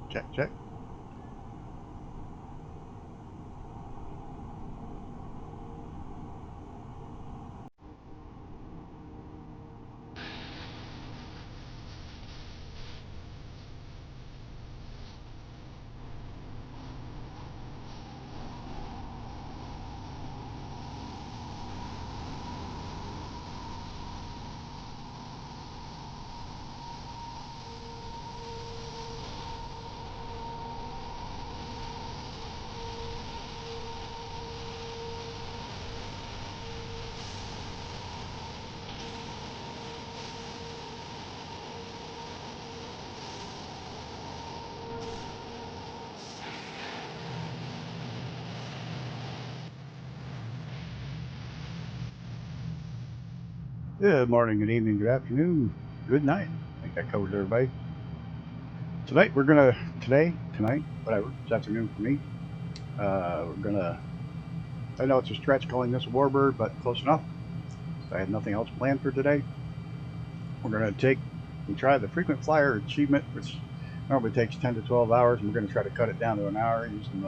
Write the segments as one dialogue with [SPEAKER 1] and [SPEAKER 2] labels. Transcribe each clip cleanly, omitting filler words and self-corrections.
[SPEAKER 1] Check, check. Good morning, good evening, good afternoon, good night. I think I covered everybody. Tonight we're gonna, tonight, whatever, it's afternoon for me. We're gonna, I know it's a stretch calling this a Warbird, but close enough. I had nothing else planned for today. We're gonna try the frequent flyer achievement, which normally takes 10 to 12 hours, and we're gonna try to cut it down to an hour using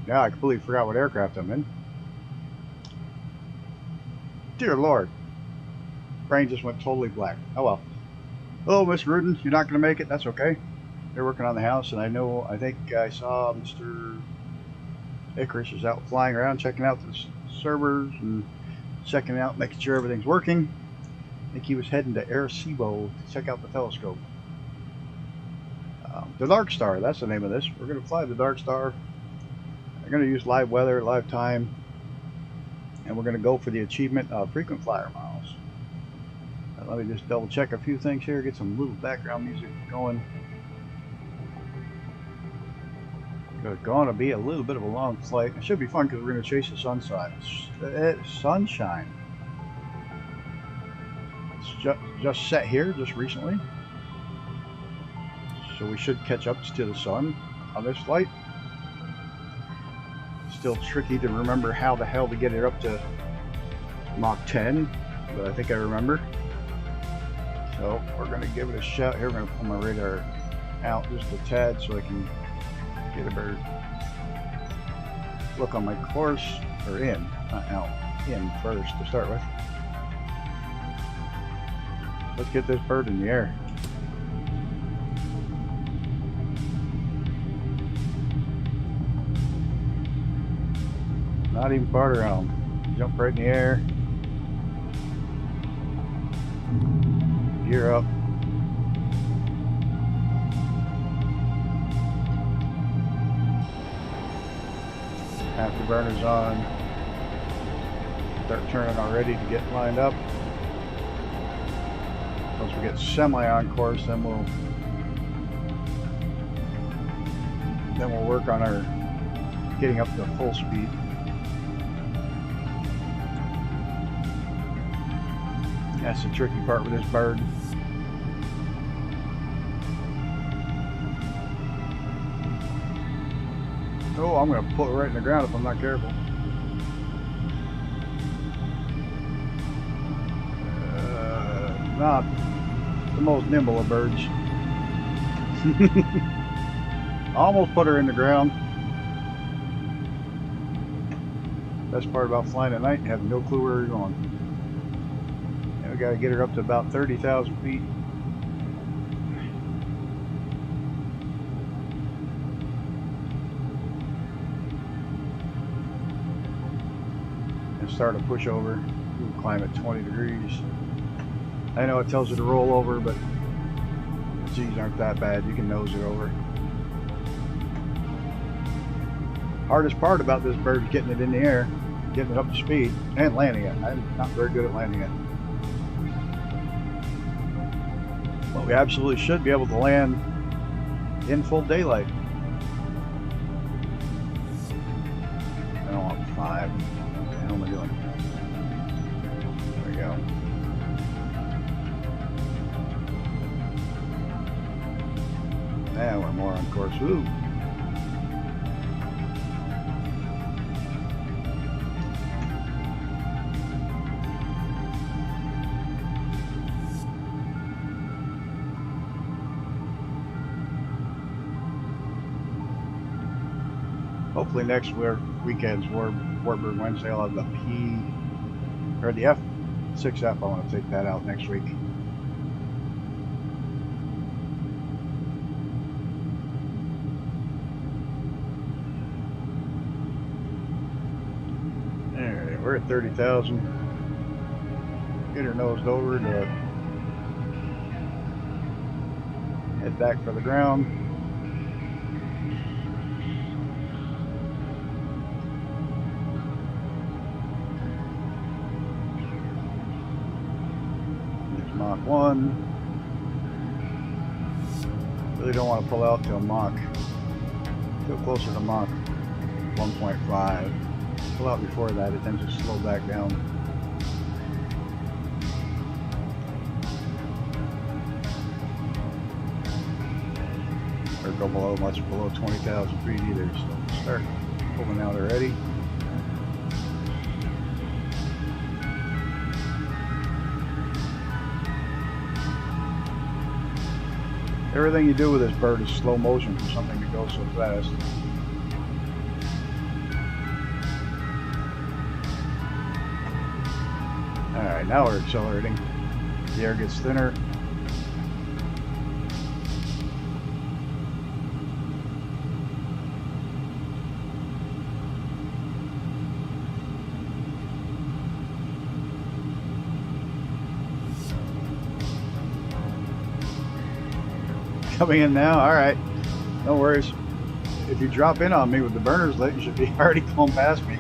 [SPEAKER 1] now I completely forgot what aircraft I'm in. Dear Lord. Brain just went totally black. Oh well. Hello, Miss Rudin. You're not going to make it. That's okay. They're working on the house, and I think I saw Mr. Icarus is out flying around, checking out the servers and checking out, making sure everything's working. I think he was heading to Arecibo to check out the telescope. The Dark Star, that's the name of this. We're going to fly the Dark Star. We're going to use live weather, live time, and we're going to go for the achievement of frequent flyer miles. Let me just double check a few things here, get some little background music going. It's going to be a little bit of a long flight. It should be fun because we're going to chase the sunshine. It's just set here, just recently. So we should catch up to the sun on this flight. Still tricky to remember how the hell to get it up to Mach 10, but I think I remember. So we're going to give it a shot here. We're going to pull my radar out just a tad so I can get a better look on my course, or in, not out, in first to start with. Let's get this bird in the air. Not even part around. Jump right in the air. Gear up. Afterburner's on. Start turning already to get lined up. Once we get semi on course, then we'll work on our getting up to full speed. That's the tricky part with this bird. Oh, I'm going to pull it right in the ground if I'm not careful. Not the most nimble of birds. Almost put her in the ground. Best part about flying at night, you have no clue where you're going. And we got to get her up to about 30,000 feet. Start a push over. We'll climb at 20 degrees. I know it tells you to roll over, but G's aren't that bad. You can nose it over. Hardest part about this bird is getting it in the air, getting it up to speed, and landing it. I'm not very good at landing it. But we absolutely should be able to land in full daylight. I don't want 5. What am I doing? There we go. Now we're more on course. Ooh. Hopefully next weekend's Warbird Wednesday, I'll have the the F6F. I want to take that out next week. Alright, we're at 30,000. Get her nosed over to head back for the ground. Mach 1. Really don't want to pull out till closer to Mach 1.5. Pull out before that, it tends to slow back down. Or go much below 20,000 feet either, so start pulling out already. Everything you do with this bird is slow motion for something to go so fast. Alright, now we're accelerating. The air gets thinner. Coming in now, alright. No worries. If you drop in on me with the burners lit, you should be already going past me.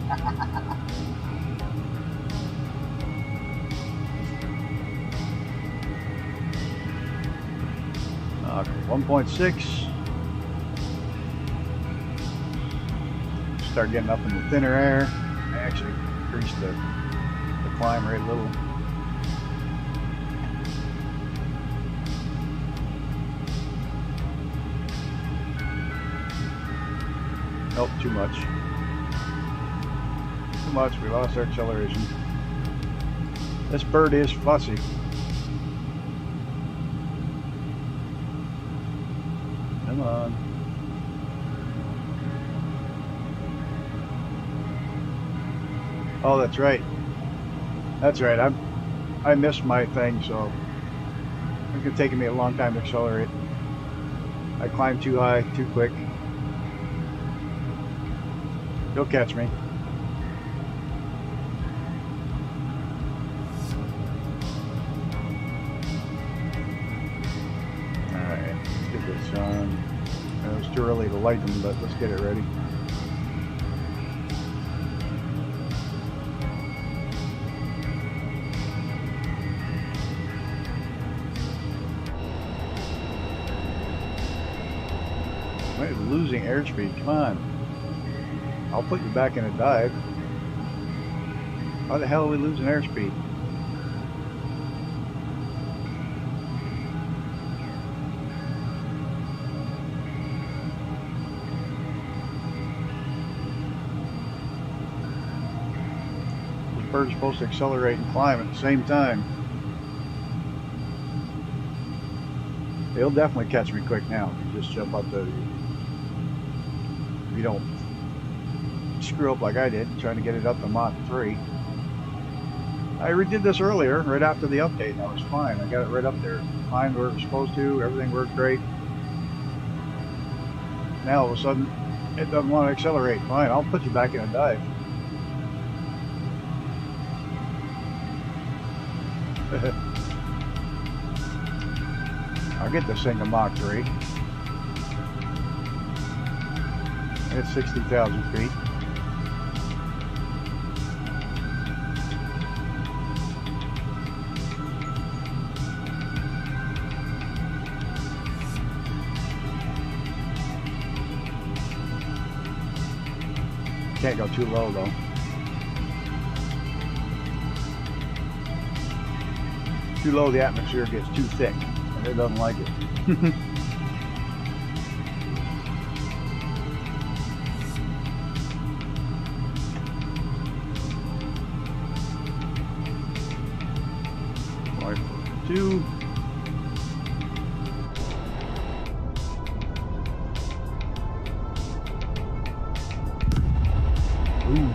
[SPEAKER 1] Okay, 1.6. Start getting up in the thinner air. I actually increased the climb rate a little. Nope, too much. Too much, we lost our acceleration. This bird is fussy. Come on. Oh, that's right. That's right, I missed my thing, so it's been taking me a long time to accelerate. I climbed too high, too quick. He'll catch me. Alright, let's get this on. It was too early to light them, but let's get it ready. We're losing airspeed, come on. I'll put you back in a dive. Why the hell are we losing airspeed? This bird's supposed to accelerate and climb at the same time. He'll definitely catch me quick now. If you just jump up the... If you don't screw up like I did, trying to get it up to Mach 3. I redid this earlier, right after the update, and I was fine. I got it right up there, fine where it was supposed to, everything worked great. Now all of a sudden, it doesn't want to accelerate. Fine, I'll put you back in a dive. I'll get this thing to Mach 3. It's 60,000 feet. Can't go too low though. Too low, the atmosphere gets too thick, and it doesn't like it. Two. Ooh.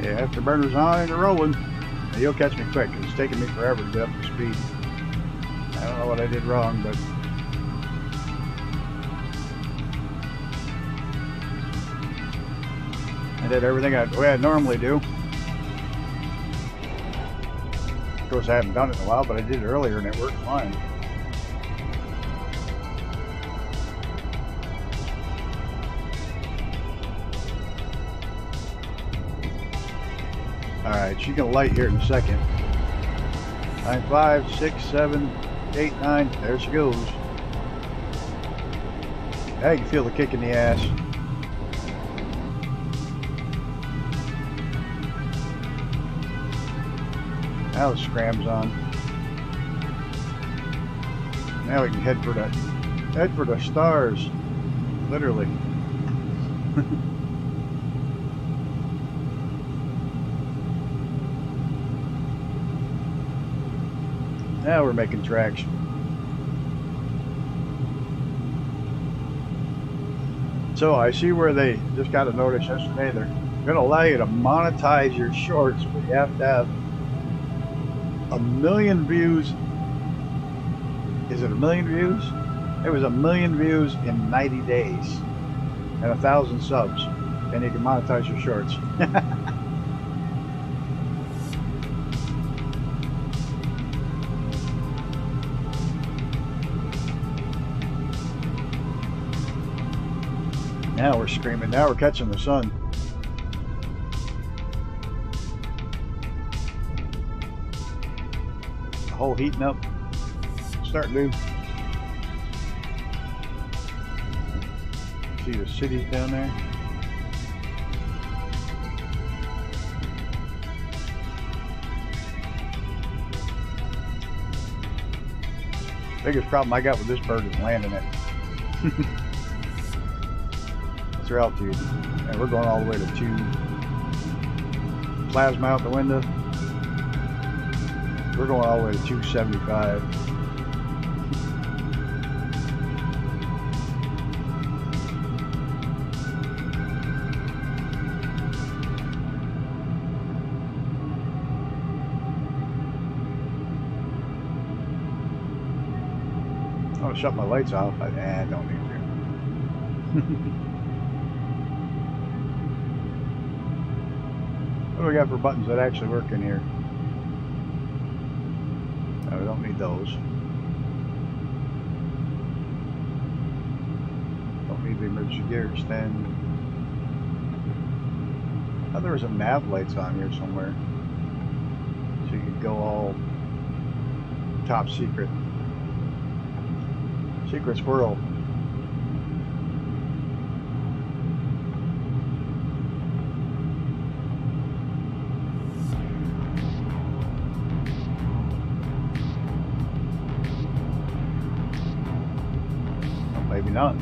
[SPEAKER 1] Yeah, afterburner's on and rolling. Now, you'll catch me quick, because it's taking me forever to get up to speed. I don't know what I did wrong, but I did everything the way I normally do. Of course, I haven't done it in a while, but I did it earlier and it worked fine. Alright, she's going to light here in a second. 9, 5, 6, 7, 8, 9. There she goes. Now you can feel the kick in the ass. Now the scram's on. Now we can head for the stars. Literally. Now we're making traction. So I see where they just got a notice yesterday. They're going to allow you to monetize your shorts, but you have to have 1 million views. Is it 1 million views? It was 1 million views in 90 days and 1,000 subs, and you can monetize your shorts. Now we're screaming. Now we're catching the sun. The whole heating up. Starting to. See the cities down there. Biggest problem I got with this bird is landing it. What's your altitude? And we're going all the way to 2. Plasma out the window. We're going all the way to 275. I'm gonna shut my lights off. I don't need to. What do we got for buttons that actually work in here? No, we don't need those. Don't need the emergency gear extend. Oh, there was a nav lights on here somewhere. So you could go all top secret. Secret squirrel. Maybe not.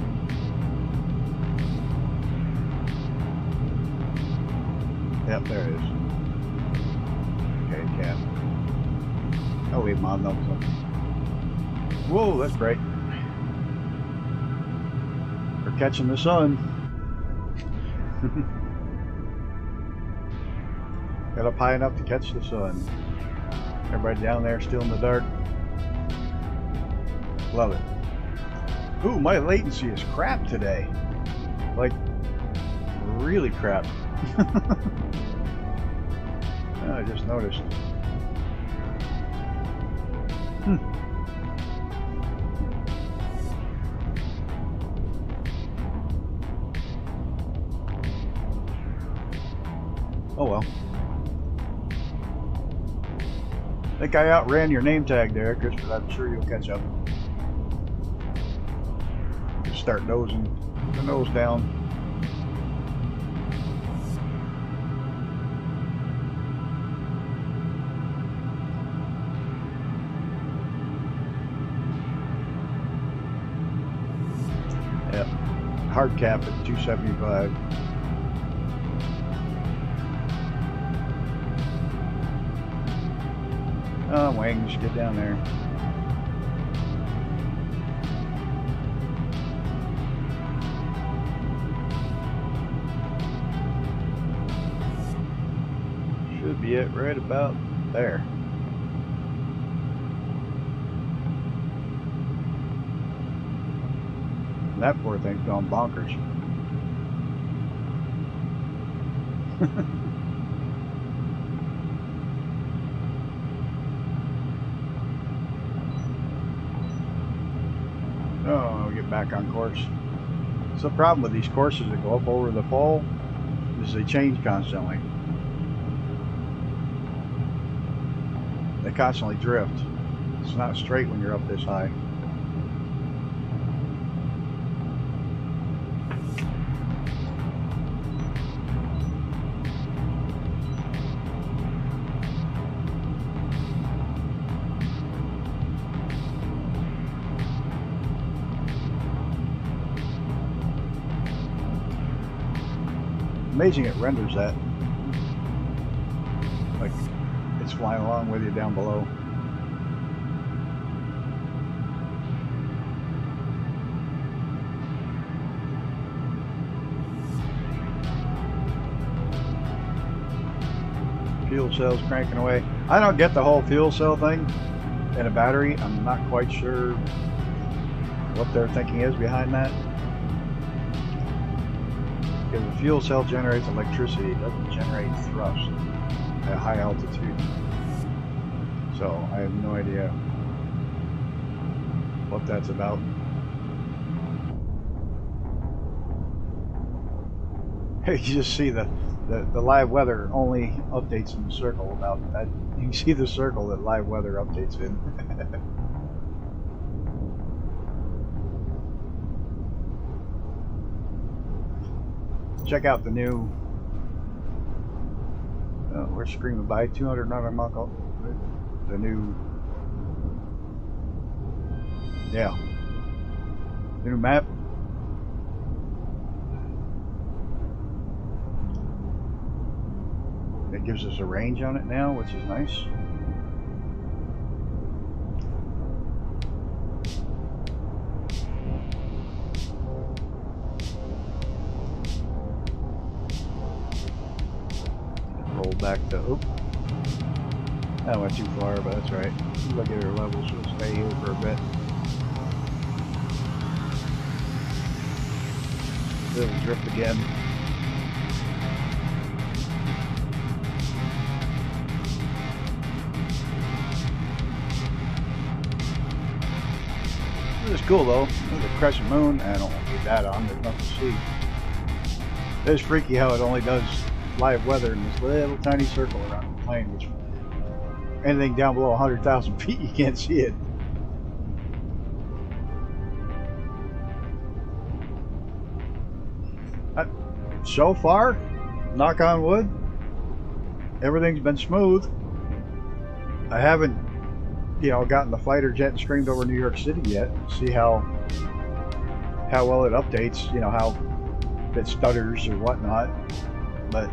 [SPEAKER 1] Yep, there it is. Okay, cat. I'll leave him on though. Whoa, that's great. We're catching the sun. Got up high enough to catch the sun. Everybody down there still in the dark. Love it. Ooh, my latency is crap today. Like, really crap. Oh, I just noticed. Oh well. I think I outran your name tag there, Chris, but I'm sure you'll catch up. Start nosing the nose down. Yep, hard cap at 275. Wings, get down there. be it right about there. And that poor thing's gone bonkers. Oh, I'll get back on course. So the problem with these courses that go up over the fall is they change constantly. They constantly drift. It's not straight when you're up this high. Amazing it renders that. Like it's flying along with you down below. Fuel cell's cranking away. I don't get the whole fuel cell thing in a battery. I'm not quite sure what their thinking is behind that. Because the fuel cell generates electricity, it doesn't generate thrust at high altitude. So I have no idea what that's about. You just see the live weather only updates in the circle about that. You can see the circle that live weather updates in. Check out the new, we're screaming by 200 nautical mile, the new, yeah, new map. It gives us a range on it now, which is nice. Roll back to, oop. That went too far, but that's right. Look at her level, so we'll stay here for a bit. It'll drift again. This is cool though. There's a crescent moon. I don't need that on. There's nothing to see. It's freaky how it only does live weather in this little tiny circle around the plane, which anything down below 100,000 feet you can't see it. So far, knock on wood, everything's been smooth. I haven't, gotten the fighter jet and screamed over New York City yet. See how well it updates, how it stutters or whatnot. But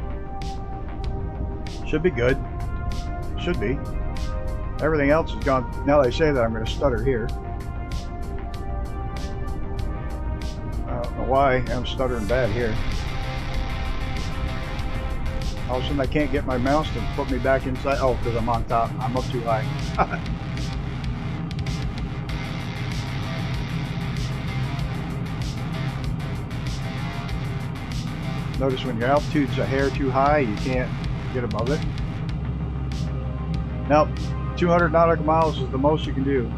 [SPEAKER 1] should be good. Should be. Everything else is gone. Now they say that I'm going to stutter here. I don't know why I'm stuttering bad here. All of a sudden I can't get my mouse to put me back inside. Oh, because I'm on top. I'm up too high. Notice when your altitude's a hair too high, you can't get above it. Now, 200 nautical miles is the most you can do.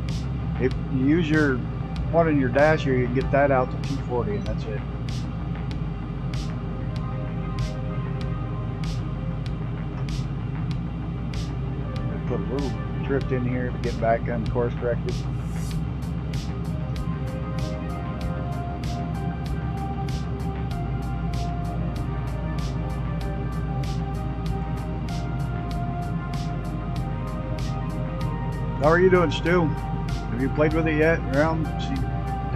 [SPEAKER 1] If you use your one in your dash here, you can get that out to 240, and that's it. Put a little drift in here to get back on course corrected. How are you doing, Stu? Have you played with it yet? Around, see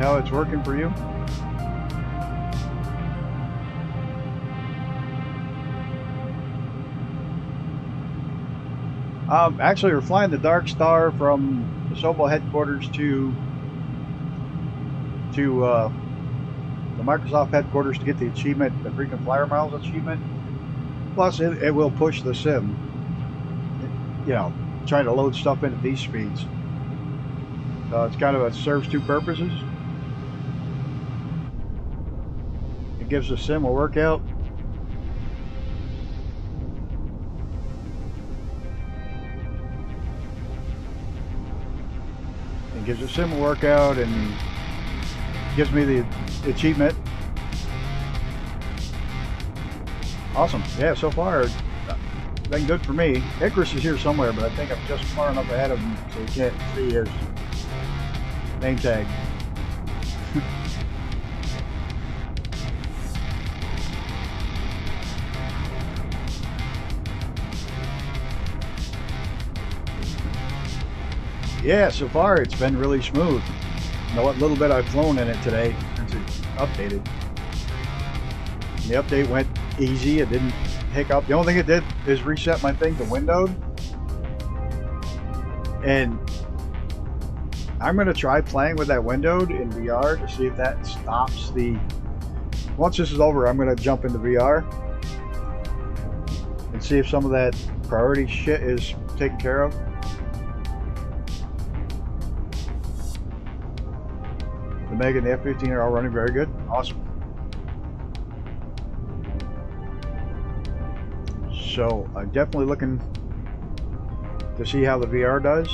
[SPEAKER 1] how it's working for you? Actually, we're flying the Dark Star from the Sobel headquarters to the Microsoft headquarters to get the achievement, the frequent flyer miles achievement. Plus, it will push the sim. you know, trying to load stuff into these speeds. So it's kind of, it serves two purposes. It gives the sim a workout. It gives the sim a workout and gives me the achievement. Awesome. Yeah, so far, been good for me. Icarus is here somewhere, but I think I'm just far enough ahead of him so you can't see his name tag. Yeah, so far it's been really smooth. You know what little bit I've flown in it today since it's updated. And the update went easy. It didn't hiccup. The only thing it did is reset my thing to windowed. And I'm going to try playing with that windowed in VR to see if that stops the... Once this is over, I'm going to jump into VR and see if some of that priority shit is taken care of. The Meg and the F-15 are all running very good. Awesome. So I'm definitely looking to see how the VR does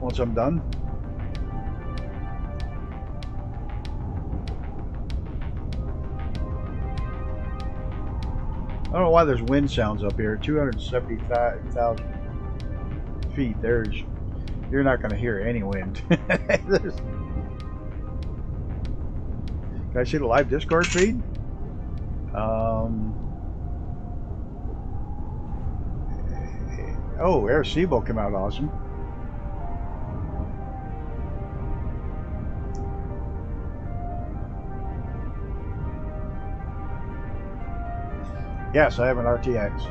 [SPEAKER 1] once I'm done. I don't know why there's wind sounds up here. 270,000 feet. You're not going to hear any wind. Can I see the live Discord feed? Oh, Arecibo came out awesome. Yes, I have an RTX.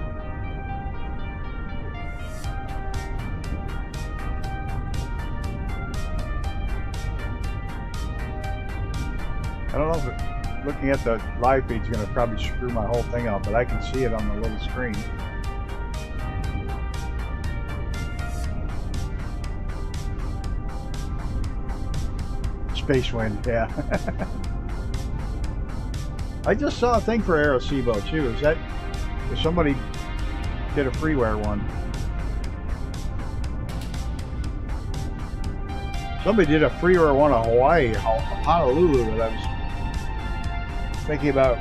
[SPEAKER 1] I don't know if looking at the live feed is going to probably screw my whole thing up, but I can see it on the little screen. Space wind, yeah. I just saw a thing for Arecibo too. Is that if somebody did a freeware one? Somebody did a freeware one on Hawaii, Honolulu, that I was thinking about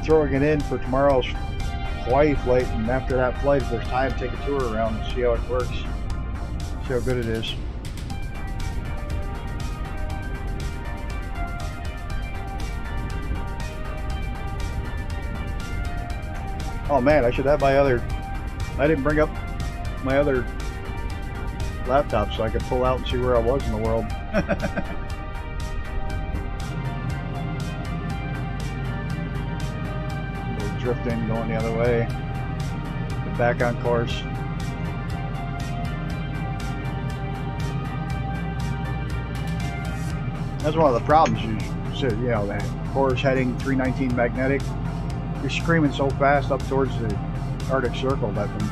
[SPEAKER 1] throwing it in for tomorrow's Hawaii flight, and after that flight, if there's time, take a tour around and see how it works, see how good it is. Oh man, I should have my other... I didn't bring up my other laptop so I could pull out and see where I was in the world. We're drifting, going the other way. Get back on course. That's one of the problems. You know, that course heading 319 magnetic. You're screaming so fast up towards the Arctic Circle that the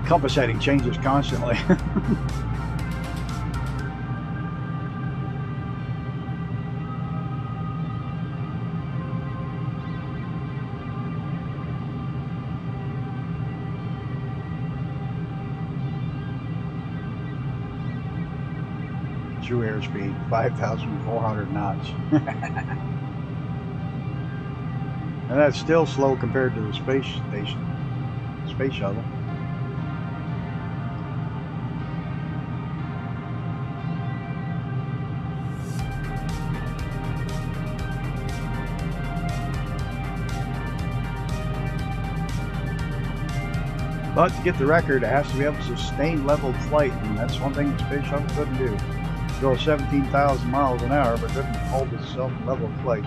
[SPEAKER 1] compass heading changes constantly. True airspeed, 5,400 knots. And that's still slow compared to the space station, space shuttle. But to get the record, it has to be able to sustain level flight, and that's one thing the space shuttle couldn't do. Go 17,000 miles an hour, but couldn't hold itself level flight.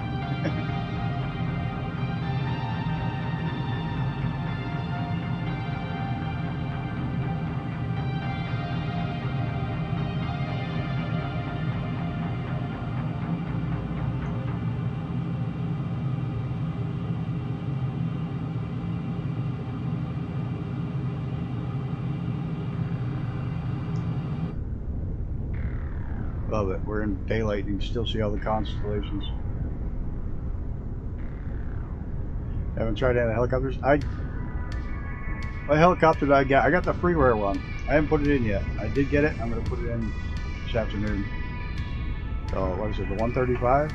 [SPEAKER 1] Love it. We're in daylight and you can still see all the constellations. Haven't tried any helicopters. My helicopter that I got the freeware one. I haven't put it in yet. I did get it. I'm going to put it in this afternoon. So what is it? The 135?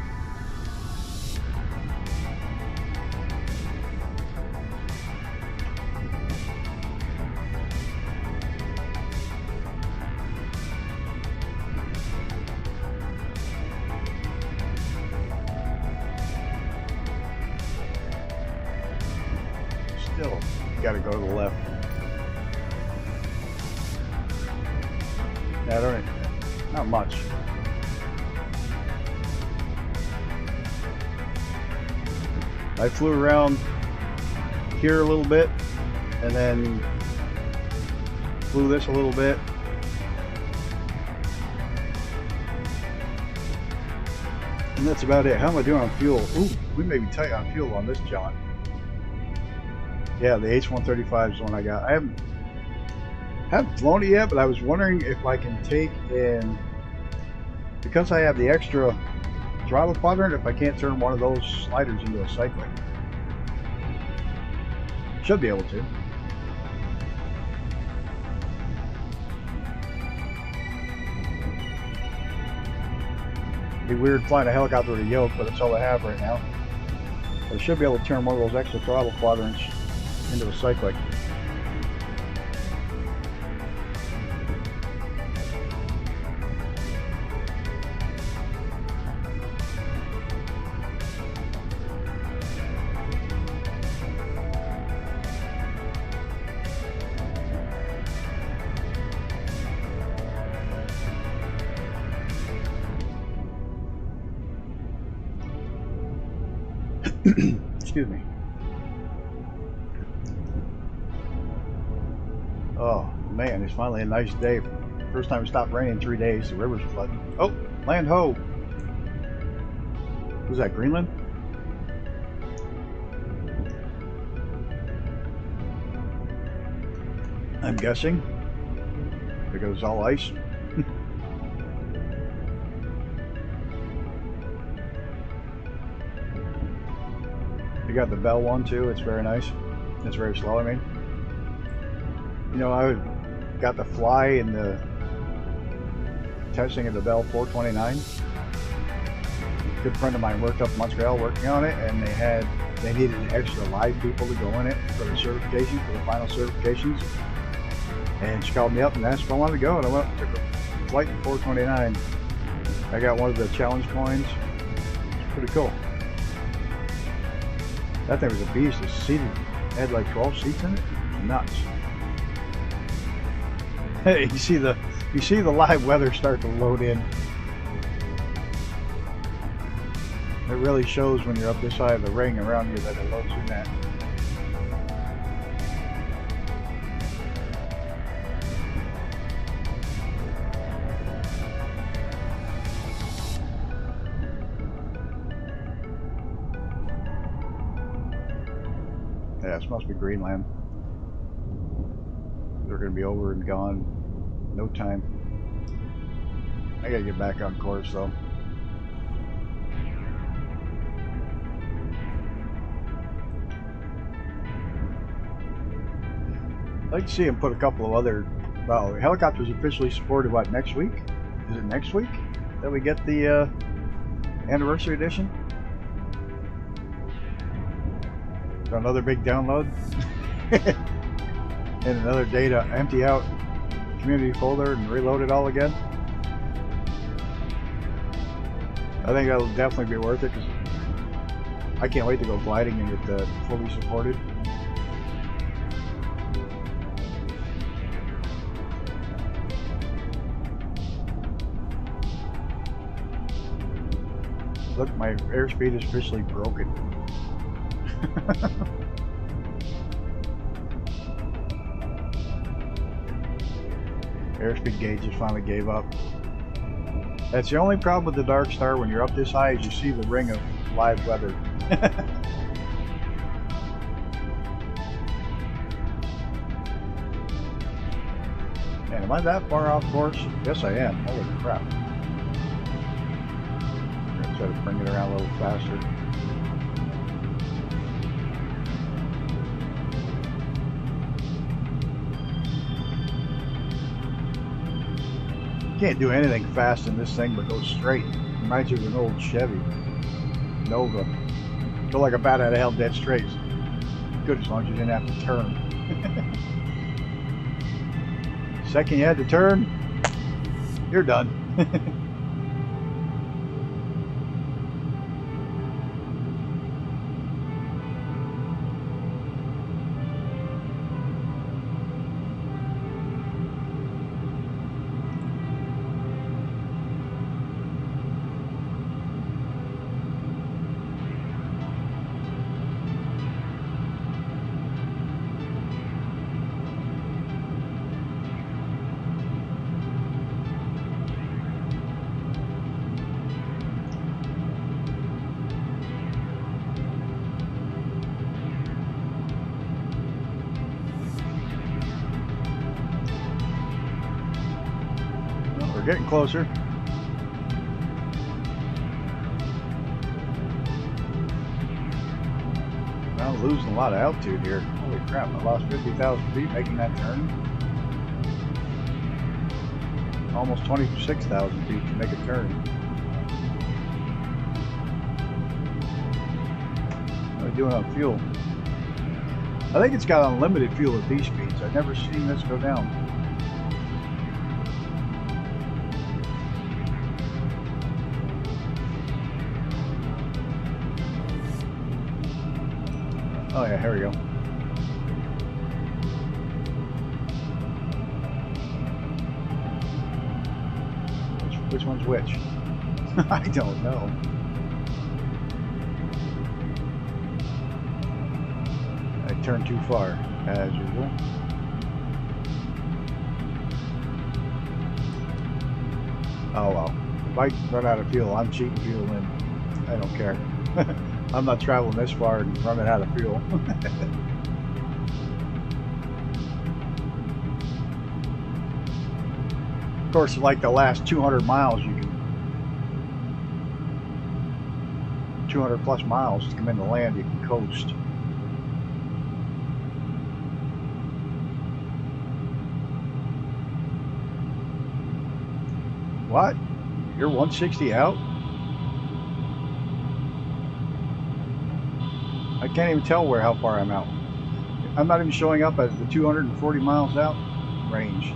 [SPEAKER 1] Still got to go to the left. Yeah, I don't. Not much. I flew around here a little bit, and then flew this a little bit. And that's about it. How am I doing on fuel? Ooh, we may be tight on fuel on this John. Yeah, the H135 is the one I got. I haven't flown it yet, but I was wondering if I can take in, because I have the extra throttle quadrant, if I can't turn one of those sliders into a cyclic. Should be able to. It'd be weird flying a helicopter with a yoke, but that's all I have right now. But I should be able to turn one of those extra throttle quadrants into a cyclic. Excuse me. Oh man, it's finally a nice day. First time it stopped raining in 3 days. The river's flooding. Oh, land ho! Was that Greenland? I'm guessing because it's all ice. You got the Bell one too. It's very nice. It's very slow. I mean, you know, I got to fly in the testing of the Bell 429. A good friend of mine worked up in Montreal working on it, and they needed extra live people to go in it for the certification, for the final certifications. And she called me up and asked if I wanted to go, and I went and took a flight in 429. I got one of the challenge coins. It's pretty cool. That thing was a beast. It seated, had like 12 seats in it. Nuts. Hey, you see the live weather start to load in. It really shows when you're up this side of the ring around you that it loads in that. Yeah, this must be Greenland. They're going to be over and gone. No time. I got to get back on course though. I'd like to see him put a couple of other. Well, helicopters officially supported what, next week? Is it next week that we get the anniversary edition? So another big download and another day to empty out community folder and reload it all again. I think that'll definitely be worth it because I can't wait to go gliding and get fully supported. Look, my airspeed is officially broken. Airspeed gauge just finally gave up. That's the only problem with the Dark Star when you're up this high is you see the ring of live weather. Man, am I that far off course? Yes, I am. Holy crap. Try to bring it around a little faster. Can't do anything fast in this thing but go straight. Reminds you of an old Chevy Nova. Go like a bat out of hell, dead straight. Good as long as you didn't have to turn. Second you had to turn, you're done. We're getting closer. Well, losing a lot of altitude here. Holy crap, I lost 50,000 feet making that turn. Almost 26,000 feet to make a turn. What are we doing on fuel? I think it's got unlimited fuel at these speeds. I've never seen this go down. Oh yeah, here we go. Which one's which? I don't know. I turned too far, as usual. Oh well. If I run out of fuel, I'm cheating fuel in. I don't care. I'm not traveling this far and running out of fuel. Of course, like the last 200 miles, you can 200 plus miles to come into land, you can coast. What? You're 160 out? I can't even tell how far I'm out. I'm not even showing up at the 240 miles out range.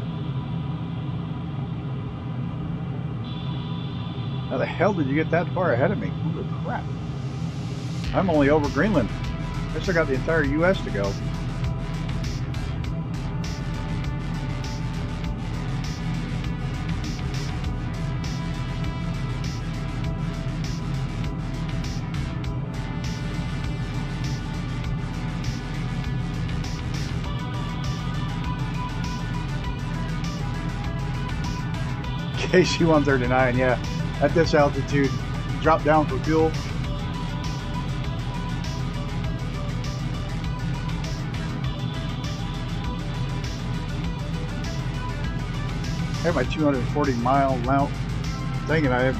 [SPEAKER 1] How the hell did you get that far ahead of me? Holy crap. I'm only over Greenland. I still got the entire US to go. KC-139, yeah. At this altitude, drop down for fuel. I have my 240 mile mount thing and I have...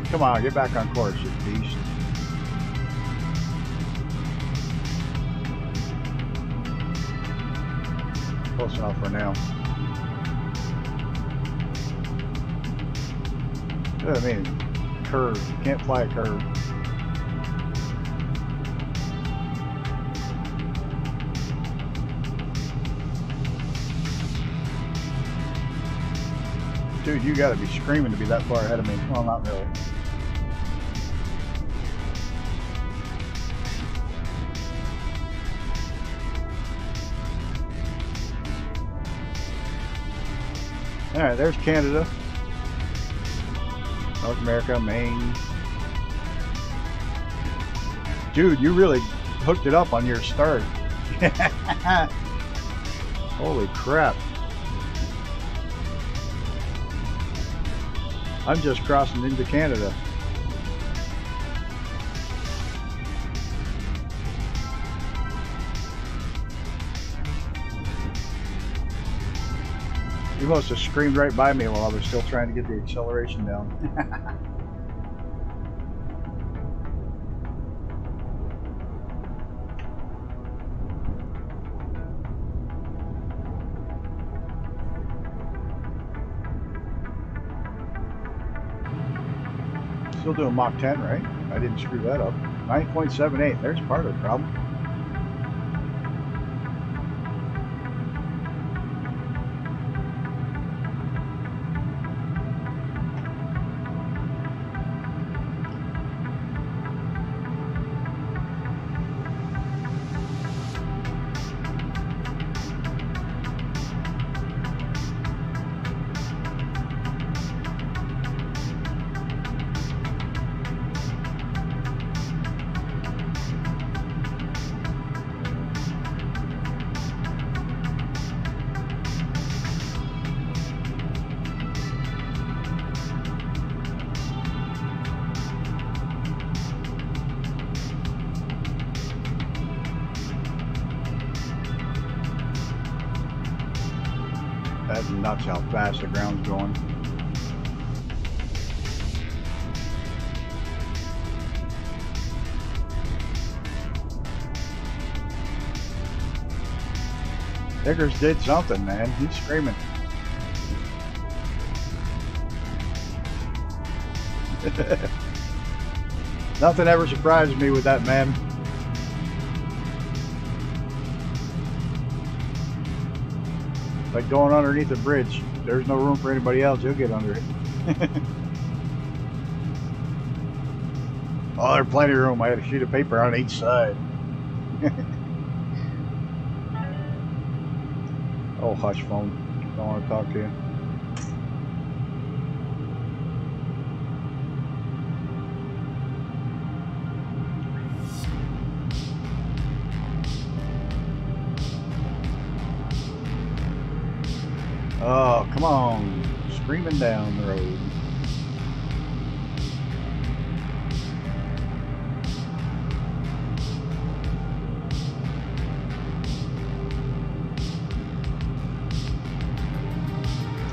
[SPEAKER 1] Come on, get back on course, you beast. Close enough for now. I mean, curve. You can't fly a curve. Dude, you gotta be screaming to be that far ahead of me. Well, not really. Alright, there's Canada. North America, Maine. Dude, you really hooked it up on your start. Holy crap. I'm just crossing into Canada. You must have screamed right by me while I was still trying to get the acceleration down. Still doing Mach 10, right? I didn't screw that up. 9.78. There's part of the problem. That's nuts how fast the ground's going. Diggers did something, man. He's screaming. Nothing ever surprises me with that man. Like going underneath a bridge. There's no room for anybody else. He'll get under it. Oh, there's plenty of room. I had a sheet of paper on each side. Oh, hush phone. Don't want to talk to you. Oh, come on. Screaming down the road.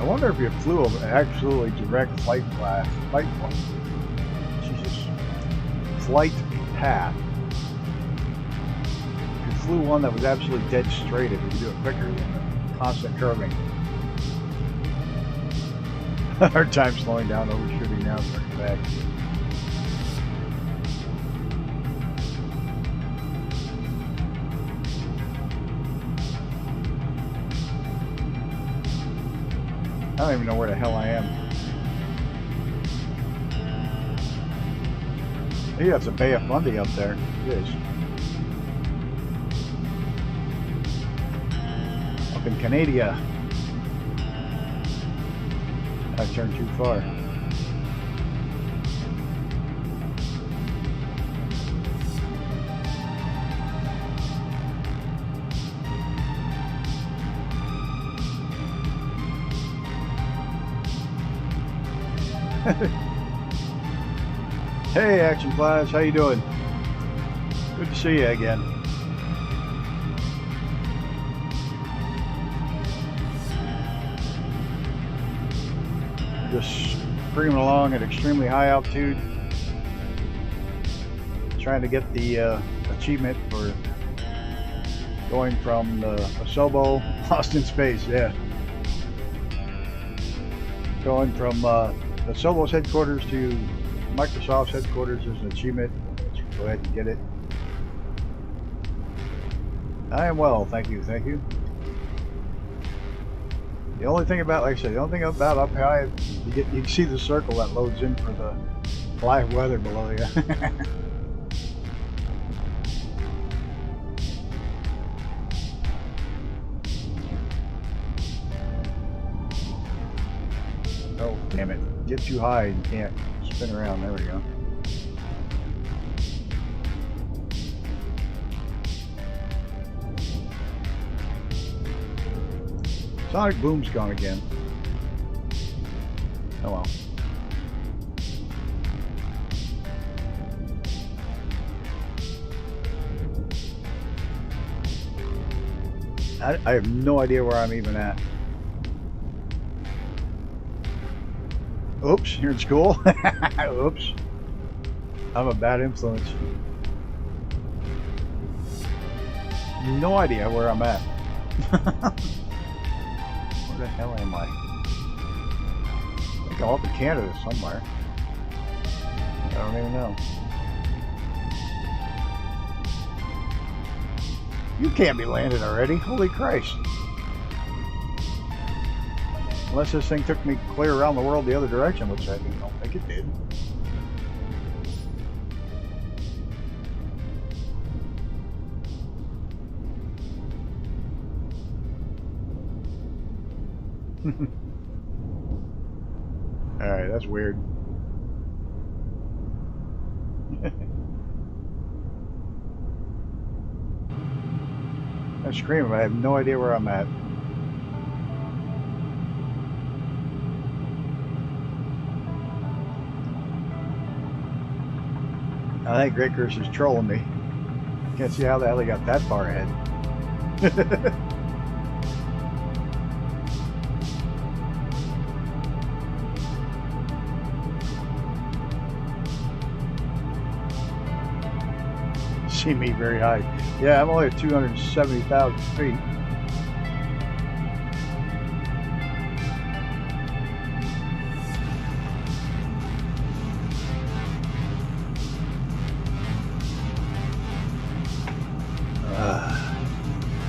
[SPEAKER 1] I wonder if you flew an absolutely direct flight path. Jesus. Flight path. If you flew one that was absolutely dead straight, if you could do it quicker than the constant curving. Hard time slowing down, overshooting now, turning back. I don't even know where the hell I am. Maybe that's a Bay of Fundy up there. It is. Up in Canada. I turned too far. Hey, Action Flies, how you doing? Good to see you again. Just screaming along at extremely high altitude, trying to get the achievement for going from the Asobo, lost in space, yeah. Going from Asobo's headquarters to Microsoft's headquarters is an achievement. Let's go ahead and get it. I am well, thank you, thank you. The only thing about, like I said, the only thing about up high, you can see the circle that loads in for the live weather below you. Oh, damn it. Get too high and you can't spin around. There we go. Sonic Boom's gone again. Oh well. I have no idea where I'm even at. Oops, you're in school? Oops. I'm a bad influence. No idea where I'm at. Where the hell am I? I think I'm up in Canada somewhere. I don't even know. You can't be landed already. Holy Christ. Unless this thing took me clear around the world the other direction, which I don't think it did. Alright, that's weird. I'm screaming, I have no idea where I'm at. I think Rickers is trolling me. Can't see how the hell he got that far ahead. See me very high. Yeah, I'm only at 270,000 feet.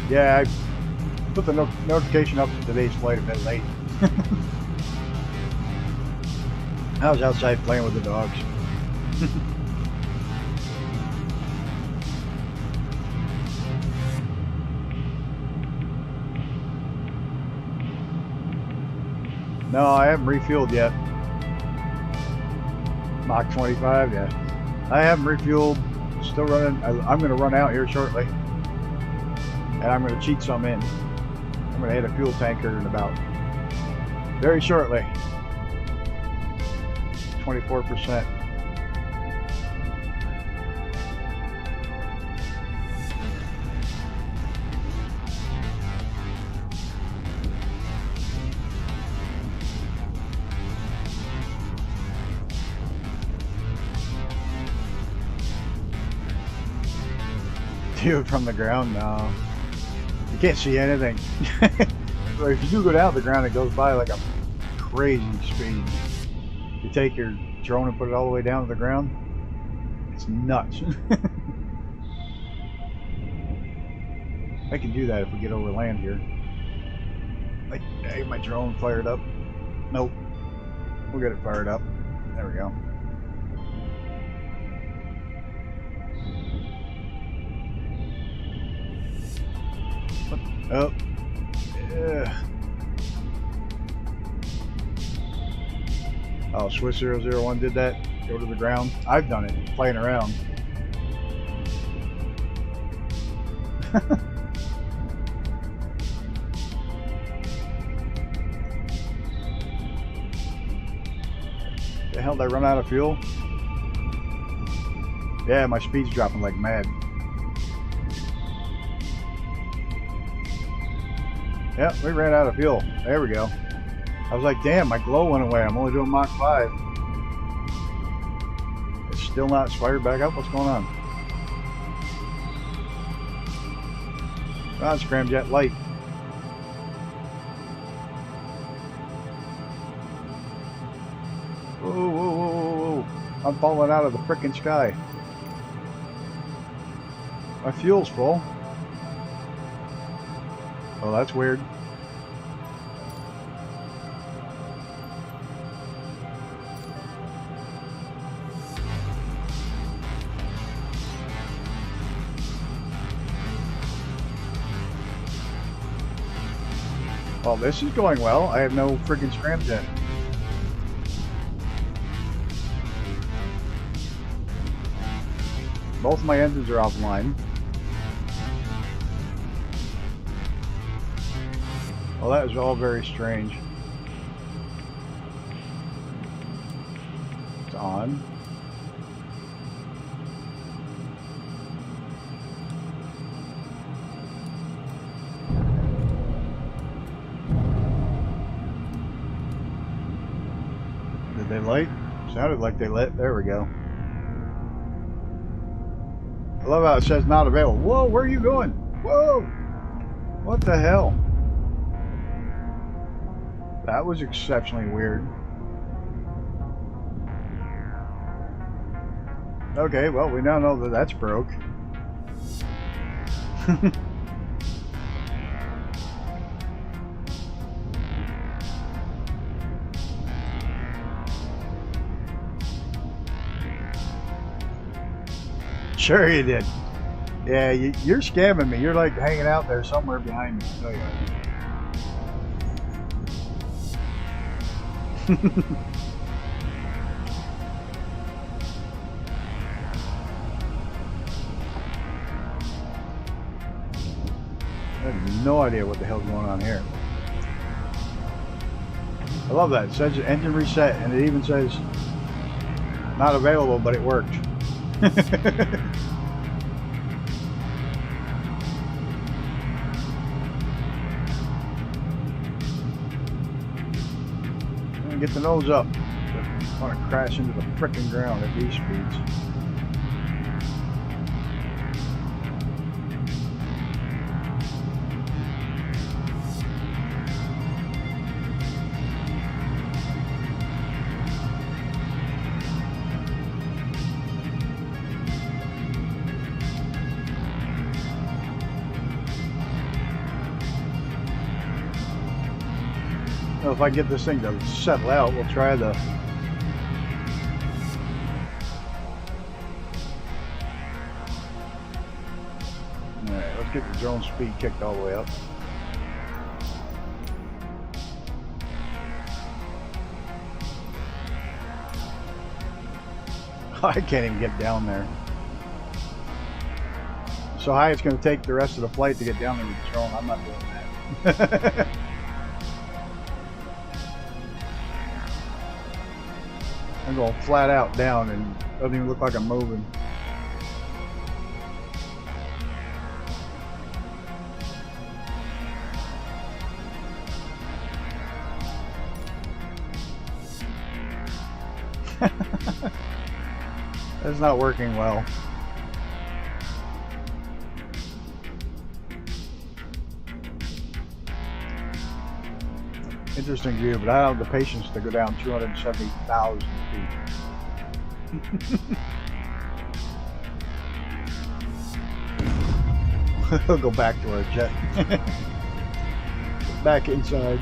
[SPEAKER 1] Yeah, I put the notification up for today's flight a bit late. I was outside playing with the dogs. No, I haven't refueled yet. Mach 25, yeah. I haven't refueled. Still running. I'm going to run out here shortly. And I'm going to cheat some in. I'm going to hit a fuel tanker in about very shortly. 24%. Viewed from the ground, no. You can't see anything. But if you do go down the ground, it goes by like a crazy speed. You take your drone and put it all the way down to the ground, it's nuts. I can do that if we get over land here. Hey, my drone fired up. Nope. We'll get it fired up. There we go. Oh. Yeah. Oh, Swiss 001 did that. Go to the ground. I've done it, playing around. The hell did I run out of fuel? Yeah, my speed's dropping like mad. Yep, we ran out of fuel. There we go. I was like, damn, my glow went away. I'm only doing Mach 5. It's still not fired back up. What's going on? Come on, scramjet light. Whoa, whoa, whoa, whoa, whoa. I'm falling out of the frickin' sky. My fuel's full. Oh, that's weird. Well, this is going well. I have no friggin' scramjet. Both my engines are offline. Well, that was all very strange. It's on. Did they light? Sounded like they lit. There we go. I love how it says not available. Whoa, where are you going? Whoa! What the hell? That was exceptionally weird. Okay, well, we now know that that's broke. Sure you did. Yeah, you're scamming me. You're like hanging out there somewhere behind me. Oh, yeah. I have no idea what the hell's going on here. I love that. It says engine reset, and it even says not available, but it worked. Get the nose up. I want to crash into the frickin' ground at these speeds. Well, if I get this thing to settle out, we'll try the Alright, let's get the drone speed kicked all the way up. I can't even get down there. So high it's going to take the rest of the flight to get down there with the drone. I'm not doing that. I'm going flat out down and it doesn't even look like I'm moving. That's not working well. Interesting view, but I don't have the patience to go down 270,000 feet. We'll go back to our jet. Back inside.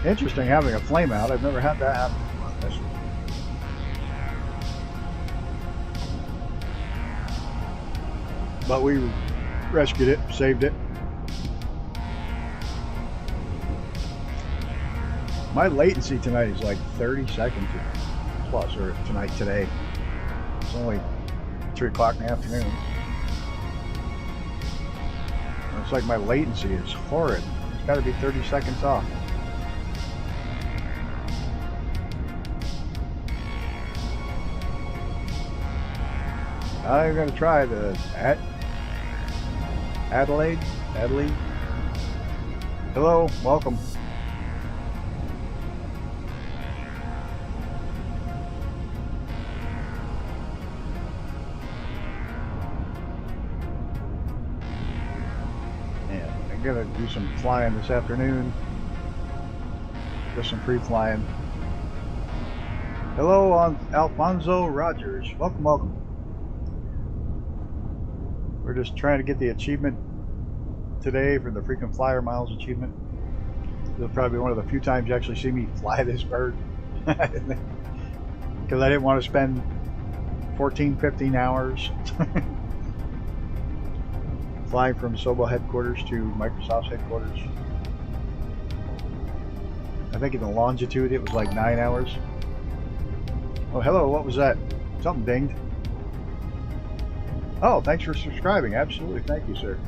[SPEAKER 1] Interesting having a flame out. I've never had that happen. But we rescued it, saved it. My latency tonight is like 30 seconds plus, or today. It's only 3 o'clock in the afternoon. It's like my latency is horrid. It's got to be 30 seconds off. I'm going to try the Adelaide. Hello, welcome. Yeah, I'm going to do some flying this afternoon. Just some pre-flying. Hello, Alfonso Rogers. Welcome, welcome. We're just trying to get the achievement today for the frequent flyer miles achievement. It'll probably be one of the few times you actually see me fly this bird. Because I didn't want to spend 14-15 hours flying from Sobel headquarters to Microsoft's headquarters. I think in the longitude it was like 9 hours. Oh, hello, what was that? Something dinged. Oh, thanks for subscribing. Absolutely. Thank you, sir.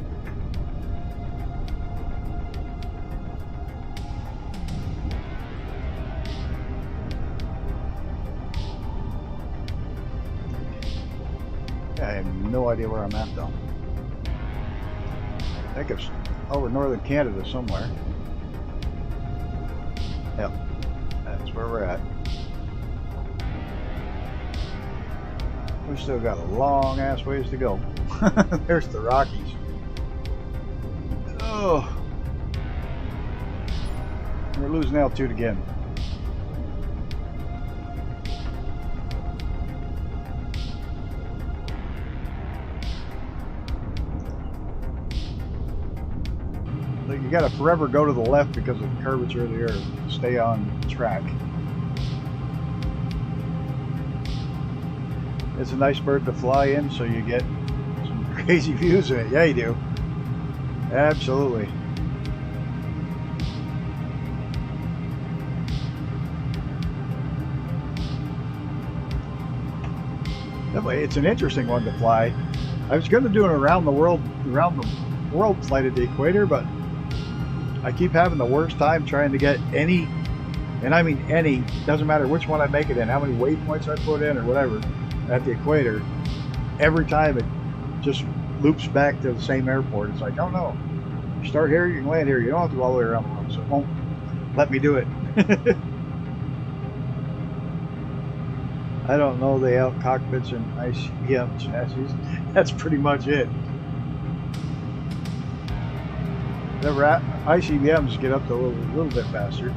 [SPEAKER 1] I have no idea where I'm at, though. I think it's over northern Canada somewhere. Yep. That's where we're at. We still got a long ass ways to go. There's the Rockies. Oh, we're losing altitude again. You gotta forever go to the left because of the curvature of the earth to stay on track. It's a nice bird to fly in, so you get some crazy views of it. Yeah, you do. Absolutely. It's an interesting one to fly. I was going to do an around the world flight at the equator, but I keep having the worst time trying to get any, and I mean any, doesn't matter which one I make it in, how many waypoints I put in or whatever, at the equator. Every time it just loops back to the same airport. It's like, oh no, you start here, you can land here. You don't have to go all the way around the world, so it won't let me do it. I don't know the out cockpits and ICBM chassis. That's pretty much it. Never ICBMs get up to a little bit faster.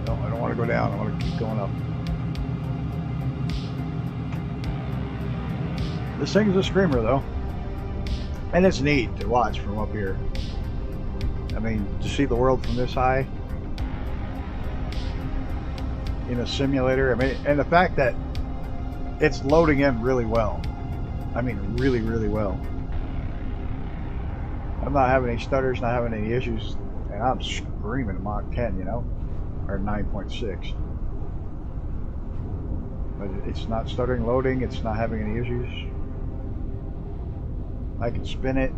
[SPEAKER 1] No, I don't want to go down. I want to keep going up. This thing is a screamer, though, and it's neat to watch from up here. I mean, to see the world from this high in a simulator. I mean, and the fact that it's loading in really well. I mean, really, really well. I'm not having any stutters, not having any issues, and I'm screaming Mach 10, you know, or 9.6. But it's not stuttering loading, it's not having any issues. I can spin it.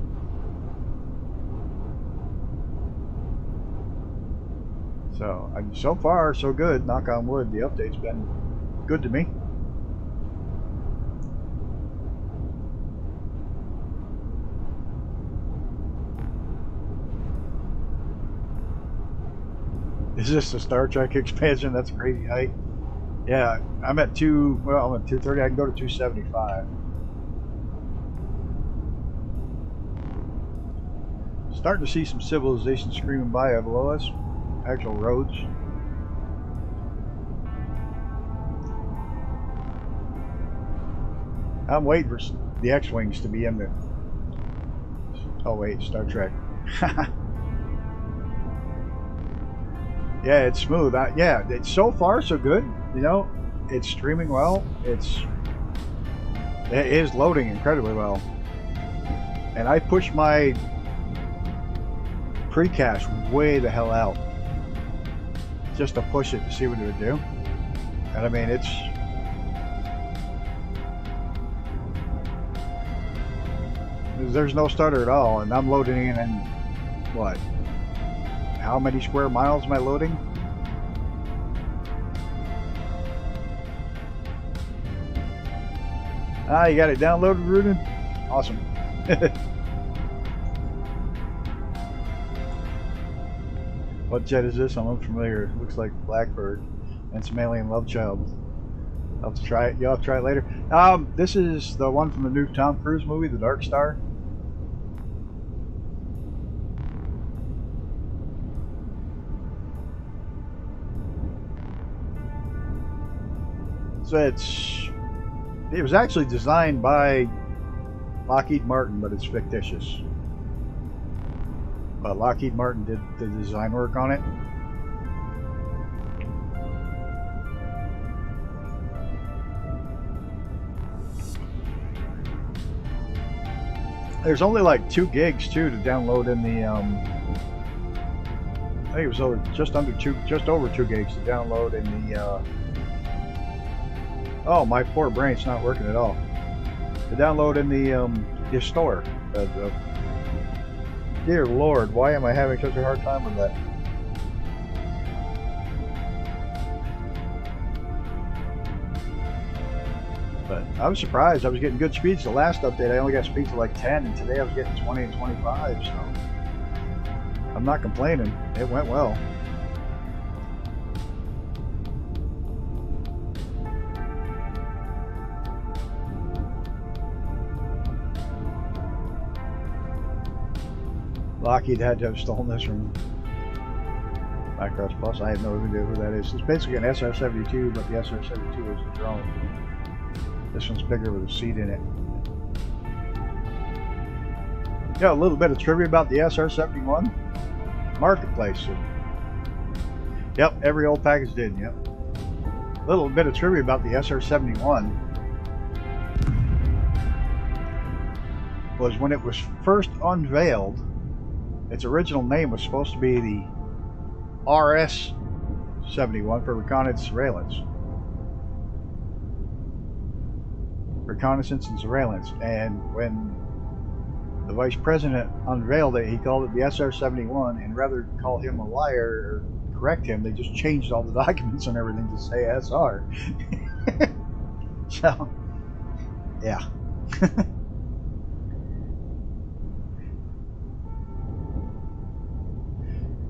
[SPEAKER 1] So, so far, so good. Knock on wood. The update's been good to me. Is this a Star Trek expansion? That's a crazy height. Yeah, I'm at I'm at 230. I can go to 275. Starting to see some civilization screaming by below us. Actual roads. I'm waiting for the X-Wings to be in the... Oh wait, Star Trek. Yeah, it's smooth. Yeah, it's so far so good. You know, it's streaming well. It is loading incredibly well. And I pushed my pre-cache way the hell out, just to push it to see what it would do. And I mean, there's no stutter at all, and I'm loading in what? How many square miles am I loading? Ah, you got it downloaded, Rudin? Awesome. What jet is this? I'm unfamiliar. Looks like Blackbird and some alien love child. I'll have to try it. You'll have to try it later. This is the one from the new Tom Cruise movie, The Dark Star. So it was actually designed by Lockheed Martin, but it's fictitious. But Lockheed Martin did the design work on it. There's only like 2 gigs too to download in the I think it was just over 2 gigs to download in the oh, my poor brain's not working at all. To download in the store. Dear Lord, why am I having such a hard time with that? But I was surprised. I was getting good speeds. The last update, I only got speeds of like 10, and today I was getting 20 and 25. So I'm not complaining. It went well. Lockheed had to have stolen this from Macross Plus. I have no idea who that is. It's basically an SR-72, but the SR-72 is a drone. This one's bigger with a seat in it. Yeah, a little bit of trivia about the SR-71 marketplace. Yep, every old package did. Yep. A little bit of trivia about the SR-71 was when it was first unveiled. Its original name was supposed to be the RS-71 for Reconnaissance and Surveillance. And when the Vice President unveiled it, he called it the SR-71, and rather than call him a liar or correct him, they just changed all the documents and everything to say SR. So, yeah.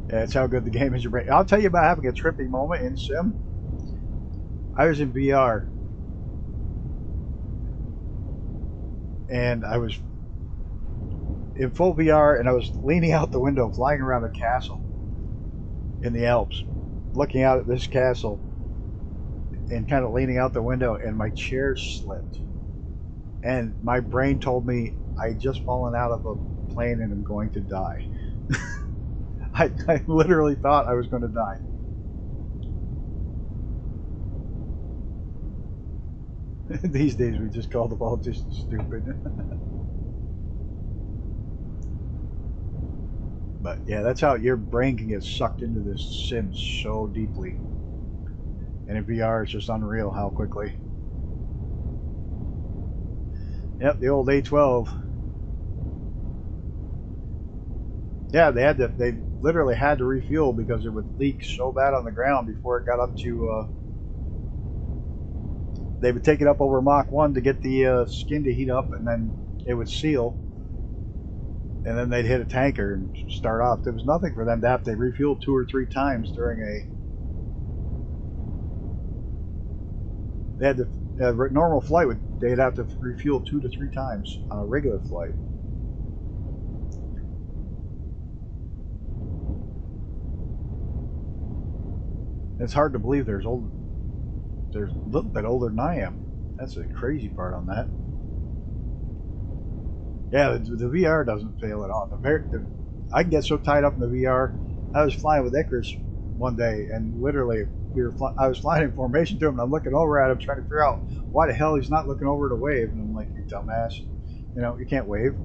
[SPEAKER 1] That's how good the game is. I'll tell you about having a trippy moment in Sim. I was in VR, and I was in full VR, and I was leaning out the window, flying around a castle in the Alps, looking out at this castle, and kind of leaning out the window, and my chair slipped. And my brain told me I'd just fallen out of a plane and I'm going to die. I literally thought I was going to die. These days we just call the politicians stupid. But yeah, that's how your brain can get sucked into this sim so deeply. And in VR it's just unreal how quickly. Yep, the old A12. Yeah, they literally had to refuel because it would leak so bad on the ground before it got up to, they would take it up over Mach 1 to get the skin to heat up, and then it would seal, and then they'd hit a tanker and start off. There was nothing for them to have to refuel 2 or 3 times during they had to, normal flight they'd have to refuel 2 to 3 times on a regular flight. It's hard to believe there's a little bit older than I am. That's the crazy part on that. Yeah, the VR doesn't fail at all. I can get so tied up in the VR. I was flying with Icarus one day, and literally I was flying in formation to him, and I'm looking over at him trying to figure out why the hell he's not looking over to wave. And I'm like, you dumbass, you know, you can't wave.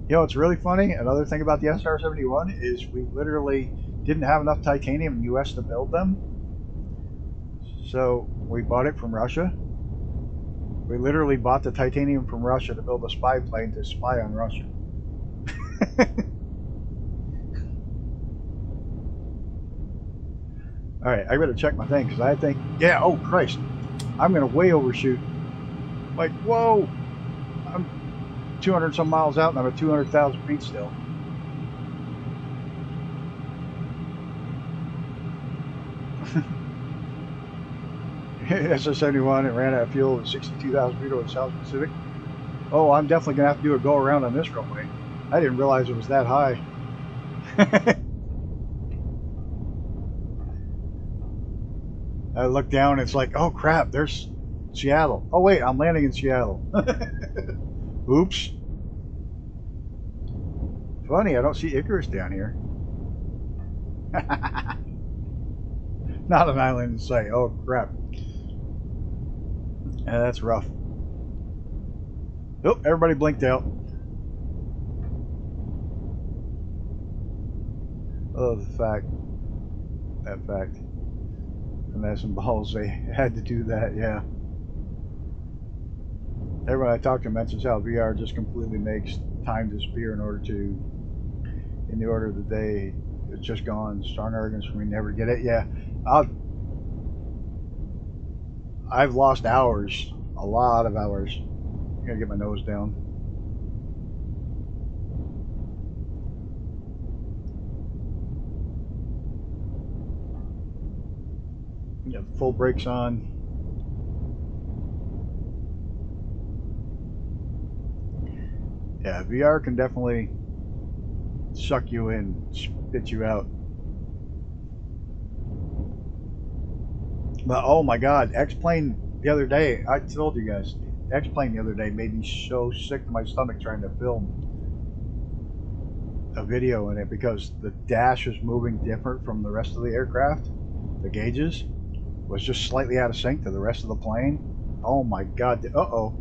[SPEAKER 1] You know, what's really funny, another thing about the SR-71 is we literally didn't have enough titanium in the US to build them. So we bought it from Russia. We literally bought the titanium from Russia to build a spy plane to spy on Russia. Alright, I better check my thing, because I think, yeah, oh Christ, I'm going to way overshoot. Like, whoa! I'm 200 some miles out and I'm at 200,000 feet still. SR-71, it ran out of fuel at 62,000 feet over the South Pacific. Oh, I'm definitely going to have to do a go around on this runway. I didn't realize it was that high. I look down, it's like, oh crap, there's Seattle. Oh wait, I'm landing in Seattle. Oops. Funny, I don't see Icarus down here. Not an island in sight. Oh crap. Yeah, that's rough. Oh, everybody blinked out. Oh, that fact. Finesse and balls, they had to do that, yeah. Everyone I talk to mentions how VR just completely makes time disappear in the order of the day. It's just gone. Strong arguments for me never get it. Yeah, I've lost hours, a lot of hours. I gotta get my nose down. Yeah, full brakes on. Yeah, VR can definitely suck you in, spit you out. But oh my god, X-Plane the other day, I told you guys, X-Plane the other day made me so sick to my stomach trying to film a video in it because the dash was moving different from the rest of the aircraft. The gauges was just slightly out of sync to the rest of the plane. Oh my god. Uh-oh.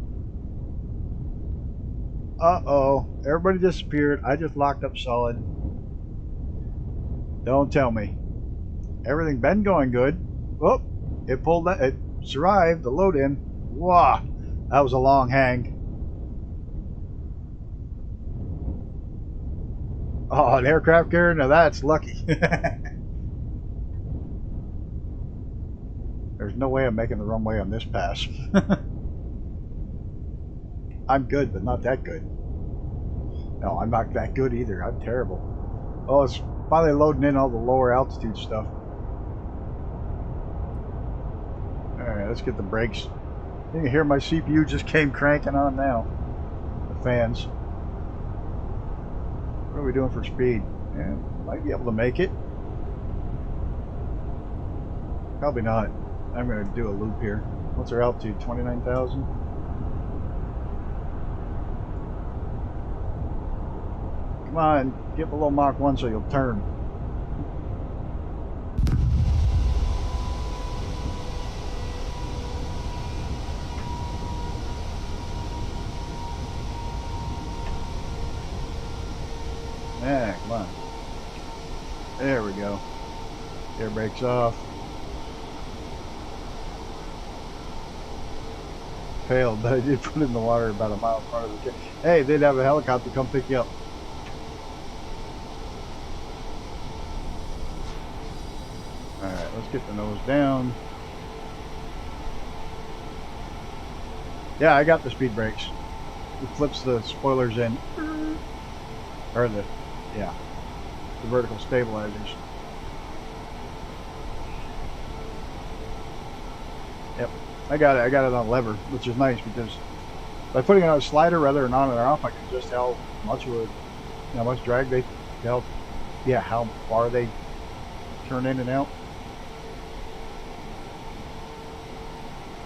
[SPEAKER 1] Uh-oh. Everybody disappeared. I just locked up solid. Don't tell me. Everything been going good. Oh, it pulled that. It survived the load in. Wow. That was a long hang. Oh, an aircraft carrier? Now that's lucky. There's no way I'm making the runway on this pass. I'm good, but not that good. No, I'm not that good either. I'm terrible. Oh, it's finally loading in all the lower altitude stuff. Alright, let's get the brakes. You can hear my CPU just came cranking on now. The fans. What are we doing for speed? Yeah, might be able to make it. Probably not. I'm going to do a loop here. What's our altitude? 29,000? Come on, get below Mach 1 so you'll turn. Yeah, come on. There we go. Air brakes off. Failed, but I did put it in the water about a mile in front of the kid. Hey, they'd have a helicopter come pick you up. Alright, let's get the nose down. Yeah, I got the speed brakes. It flips the spoilers in. Or the vertical stabilizers. Yep, I got it. I got it on lever, which is nice because by putting it on a slider rather than on and off, I can adjust how much drag they, how far they turn in and out.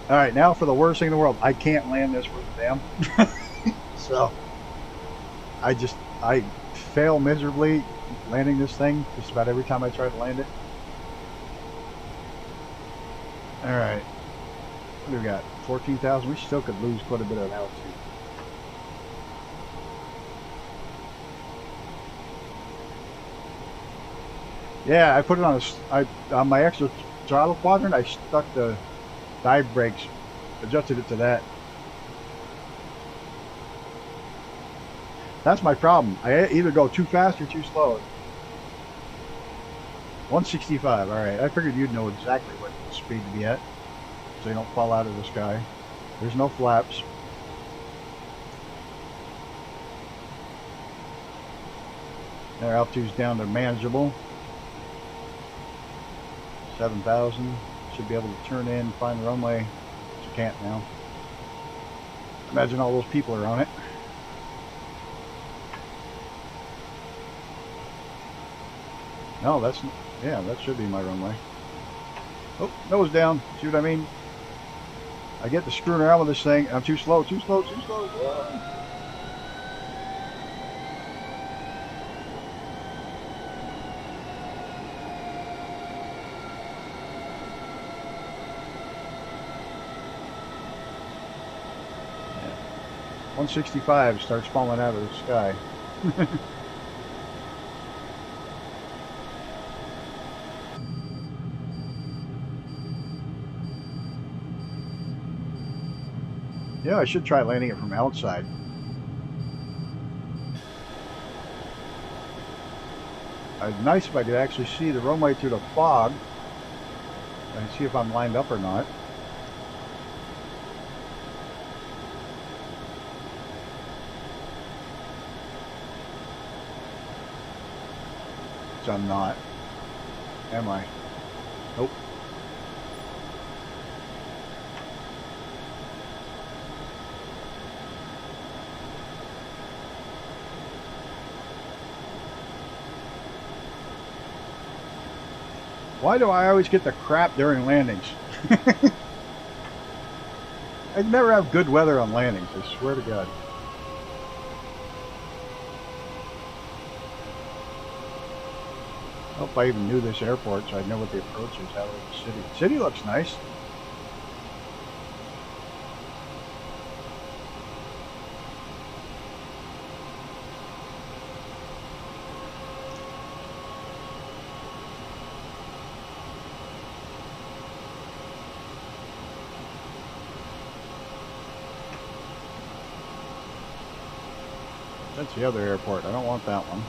[SPEAKER 1] All right, now for the worst thing in the world. I can't land this worth a damn. So I fail miserably landing this thing just about every time I try to land it. All right, what do we got? 14,000. We still could lose quite a bit of altitude. Yeah, I put it on my extra throttle quadrant. I stuck the dive brakes, adjusted it to that. That's my problem. I either go too fast or too slow. 165. All right. I figured you'd know exactly what speed to be at, so you don't fall out of the sky. There's no flaps. Their altitude's down to manageable. 7,000. Should be able to turn in and find the runway. But you can't now. Imagine all those people are on it. No, that should be my runway. Oh, nose down. See what I mean? I get to screwing around with this thing. I'm too slow, too slow, too slow. Whoa. 165 starts falling out of the sky. Yeah, I should try landing it from outside. It'd be nice if I could actually see the runway through the fog and see if I'm lined up or not. Which I'm not. Am I? Nope. Why do I always get the crap during landings? I never have good weather on landings, I swear to God. I hope I even knew this airport so I'd know what the approach is out of the city. The city looks nice. That's the other airport. I don't want that one.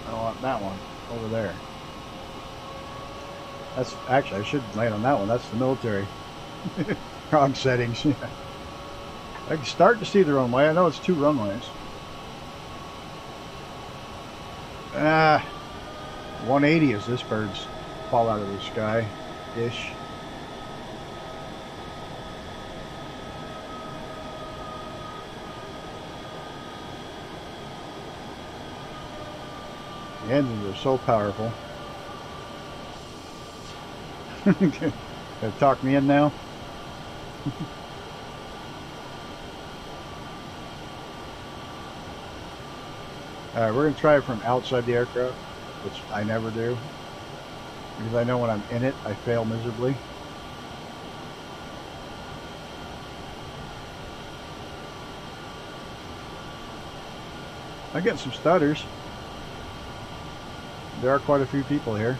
[SPEAKER 1] I don't want that one over there. That's actually, I should land on that one. That's the military. Wrong settings. I can start to see the runway. I know it's 2 runways. 180 as this bird's fall out of the sky ish. The engines are so powerful. Gonna talk me in now? Alright, we're going to try it from outside the aircraft, which I never do. Because I know when I'm in it, I fail miserably. I'm getting some stutters. There are quite a few people here.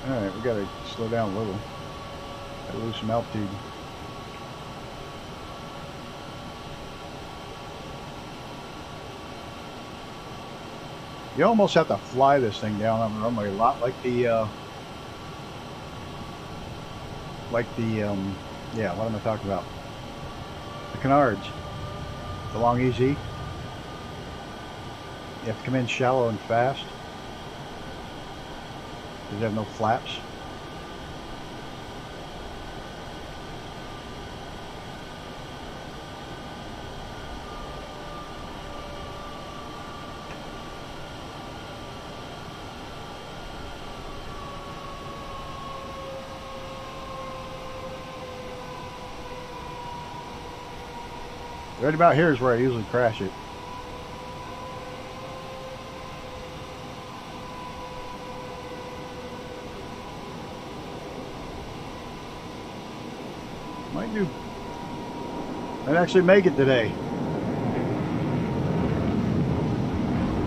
[SPEAKER 1] Alright, we gotta slow down a little. Gotta lose some altitude. You almost have to fly this thing down on the runway a lot, like the yeah, what am I talking about? The canards. The long EZ. You have to come in shallow and fast. Because you have no flaps. Right about here is where I usually crash it. Might do. Might actually make it today.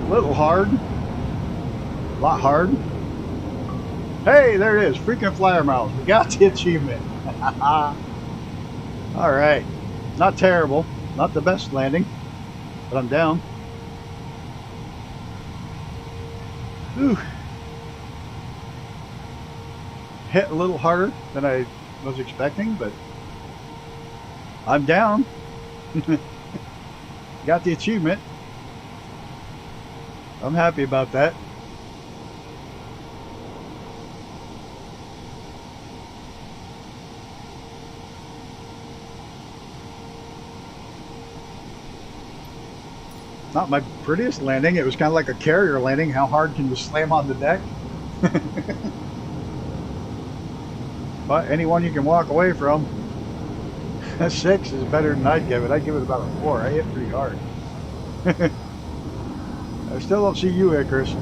[SPEAKER 1] A little hard. A lot hard. Hey, there it is. Freaking flyer miles. We got the achievement. Alright. Not terrible. Not the best landing, but I'm down. Whew. Hit a little harder than I was expecting, but I'm down. Got the achievement. I'm happy about that. Not my prettiest landing. It was kind of like a carrier landing. How hard can you slam on the deck? But anyone you can walk away from. A 6 is better than I'd give it. I'd give it about a 4. I hit pretty hard. I still don't see you, Icarus.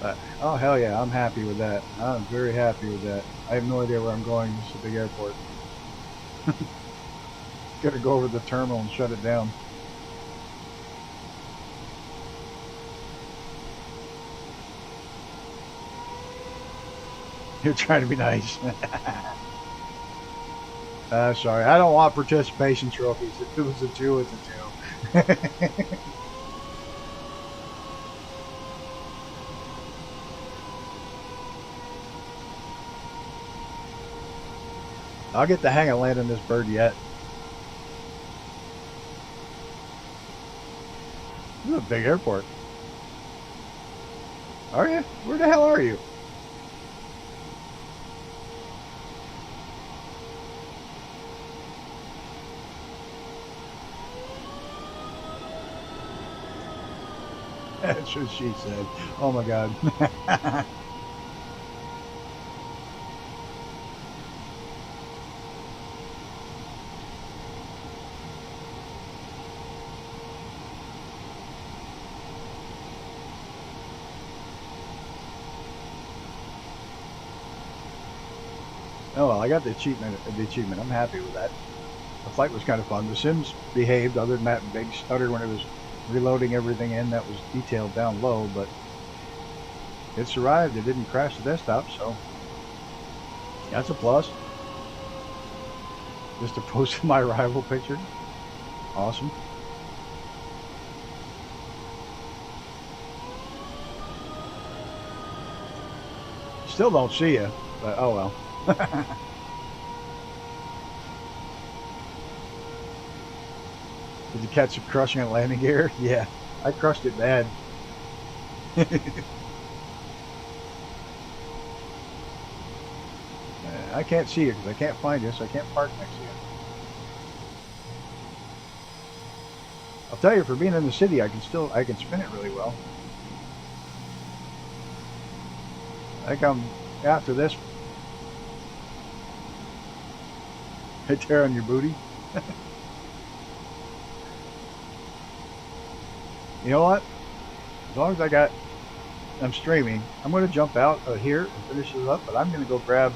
[SPEAKER 1] But, oh hell yeah, I'm happy with that. I'm very happy with that. I have no idea where I'm going. This is a big airport. Gotta go over the terminal and shut it down. You're trying to be nice. Sorry, I don't want participation trophies. If it was a 2, it's a 2. I'll get the hang of landing this bird yet. This is a big airport. Are you? Where the hell are you? That's what she said. Oh my god. Oh well, I got the achievement. I'm happy with that. The flight was kind of fun. The Sims behaved, other than that big stutter when it was reloading everything in that was detailed down low, but it survived. It didn't crash the desktop, so that's a plus. Just to post my arrival picture. Awesome. Still don't see you, but oh well. Did you catch it crushing a landing gear? Yeah, I crushed it bad. I can't see you because I can't find you, so I can't park next to you. I'll tell you, for being in the city, I can spin it really well. I think I'm after this. Right there on your booty. You know what? As long as I'm streaming, I'm going to jump out here and finish this up, but I'm going to go grab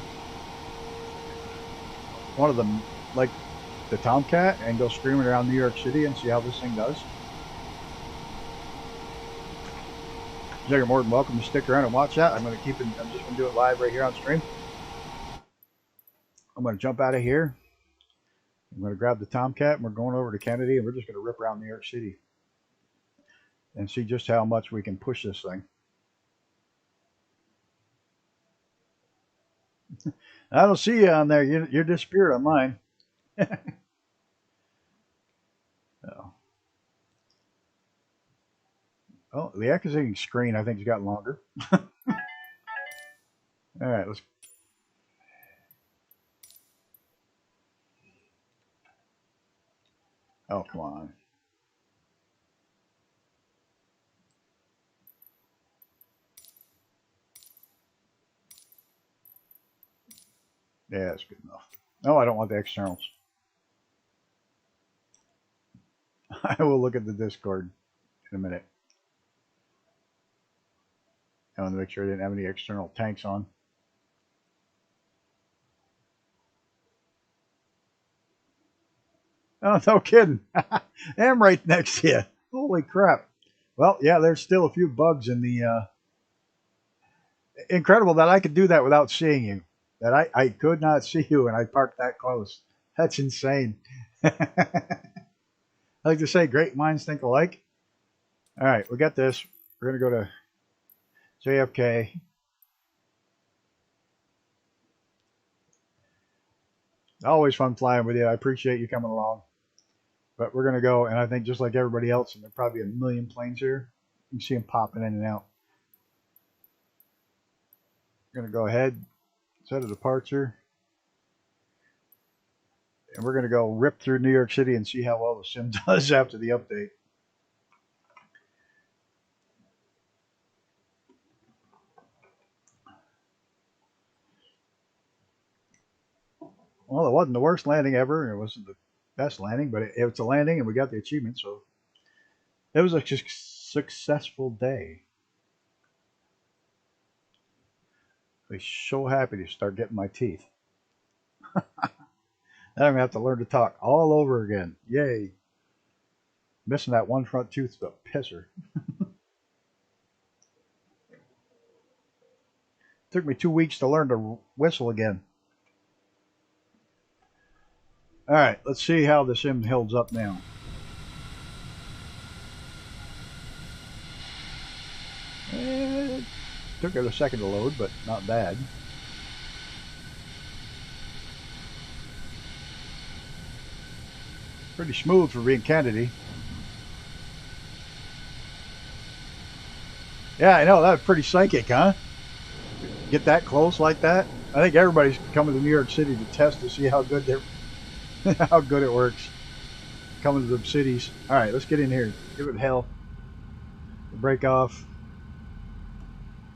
[SPEAKER 1] one of them, like the Tomcat, and go screaming around New York City and see how this thing does. You're more than welcome to stick around and watch that. I'm just going to do it live right here on stream. I'm going to jump out of here. I'm going to grab the Tomcat, and we're going over to Kennedy, and we're just going to rip around New York City and see just how much we can push this thing. I don't see you on there. You're disappeared on mine. Oh, the exiting screen, I think, has gotten longer. All right, let's. Oh, come on. Yeah, that's good enough. No, I don't want the externals. I will look at the Discord in a minute. I want to make sure I didn't have any external tanks on. Oh, no kidding. I'm right next to you. Holy crap. Well, yeah, there's still a few bugs in the... Incredible that I could do that without seeing you. That I could not see you and I parked that close. That's insane. I like to say, great minds think alike. All right, we got this. We're going to go to JFK. Always fun flying with you. I appreciate you coming along. But we're going to go, and I think just like everybody else, and there are probably a million planes here, you can see them popping in and out. We're going to go ahead, set a departure, and we're going to go rip through New York City and see how well the sim does after the update. Well, it wasn't the worst landing ever. It wasn't the best landing, but it was a landing, and we got the achievement, so it was a successful day. I'm so happy to start getting my teeth. Now I'm going to have to learn to talk all over again. Yay. Missing that one front tooth's a pisser. Took me 2 weeks to learn to whistle again. All right, let's see how the sim holds up now. It took it a second to load, but not bad. Pretty smooth for being Kennedy. Yeah, I know, that's pretty psychic, huh? Get that close like that. I think everybody's coming to New York City to test to see how good how good it works. Coming to the cities. All right, let's get in here. Give it hell. Break off.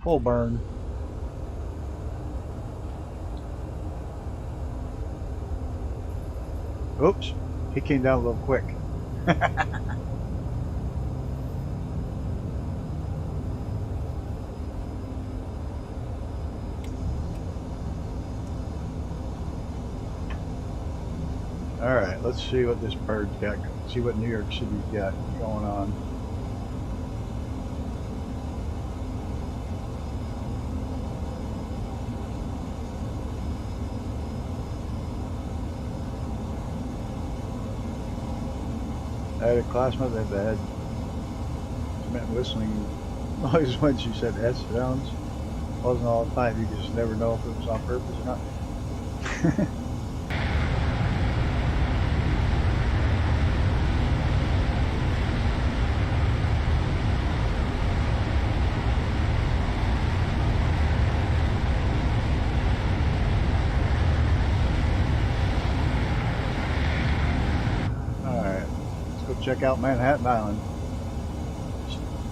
[SPEAKER 1] Full burn. Oops, he came down a little quick. All right, let's see what this bird's got. See what New York City's got going on. I had a classmate that had meant whistling noise when she said S sounds. Wasn't all the time. You just never know if it was on purpose or not. Alright, let's go check out Manhattan Island.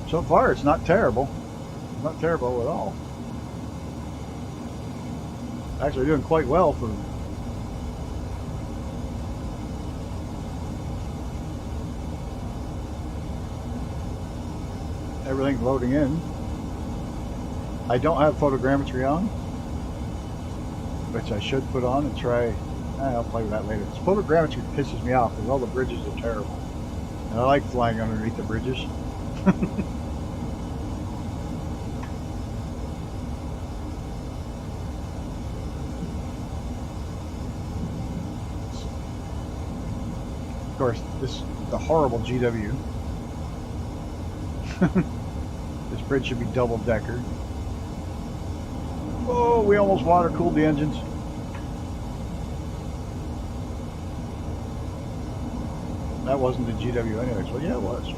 [SPEAKER 1] So far, it's not terrible. It's not terrible at all. Actually doing quite well for everything loading in. I don't have photogrammetry on, which I should put on and try. I'll play with that later. Photogrammetry pisses me off because all the bridges are terrible. And I like flying underneath the bridges. Of course, this is the horrible GW. This bridge should be double-decker. Oh, we almost water-cooled the engines. That wasn't the GW anyways. Well, yeah, it was.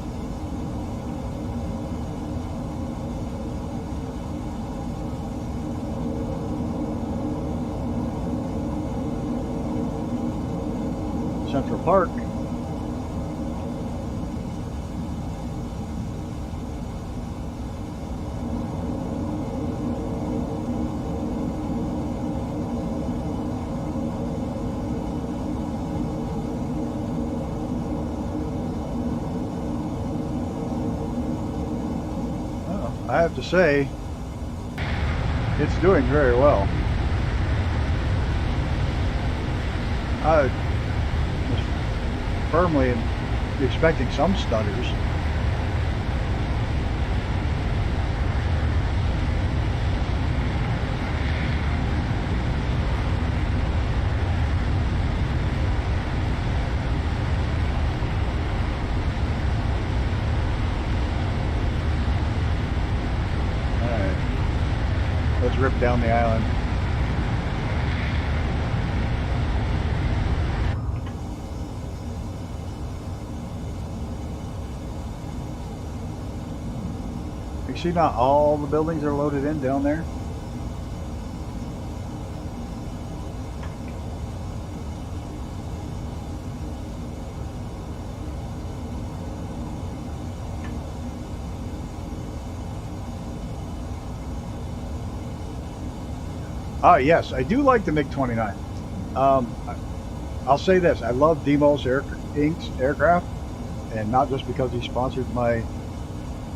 [SPEAKER 1] Central Park. I have to say, it's doing very well. I was firmly expecting some stutters. Let's rip down the island. You see not all the buildings are loaded in down there? Ah, yes, I do like the MiG-29. I'll say this, I love Demos Inc.'s aircraft, and not just because he sponsored my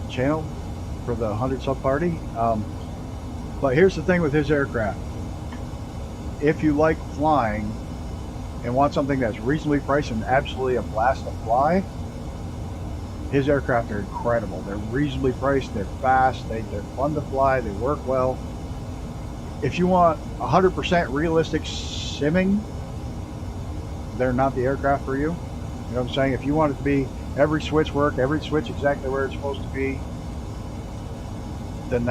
[SPEAKER 1] channel for the 100 sub party. But here's the thing with his aircraft. If you like flying and want something that's reasonably priced and absolutely a blast to fly, his aircraft are incredible. They're reasonably priced, they're fast, they're fun to fly, they work well. If you want 100% realistic simming, they're not the aircraft for you. You know what I'm saying? If you want it to be every switch work, every switch exactly where it's supposed to be, then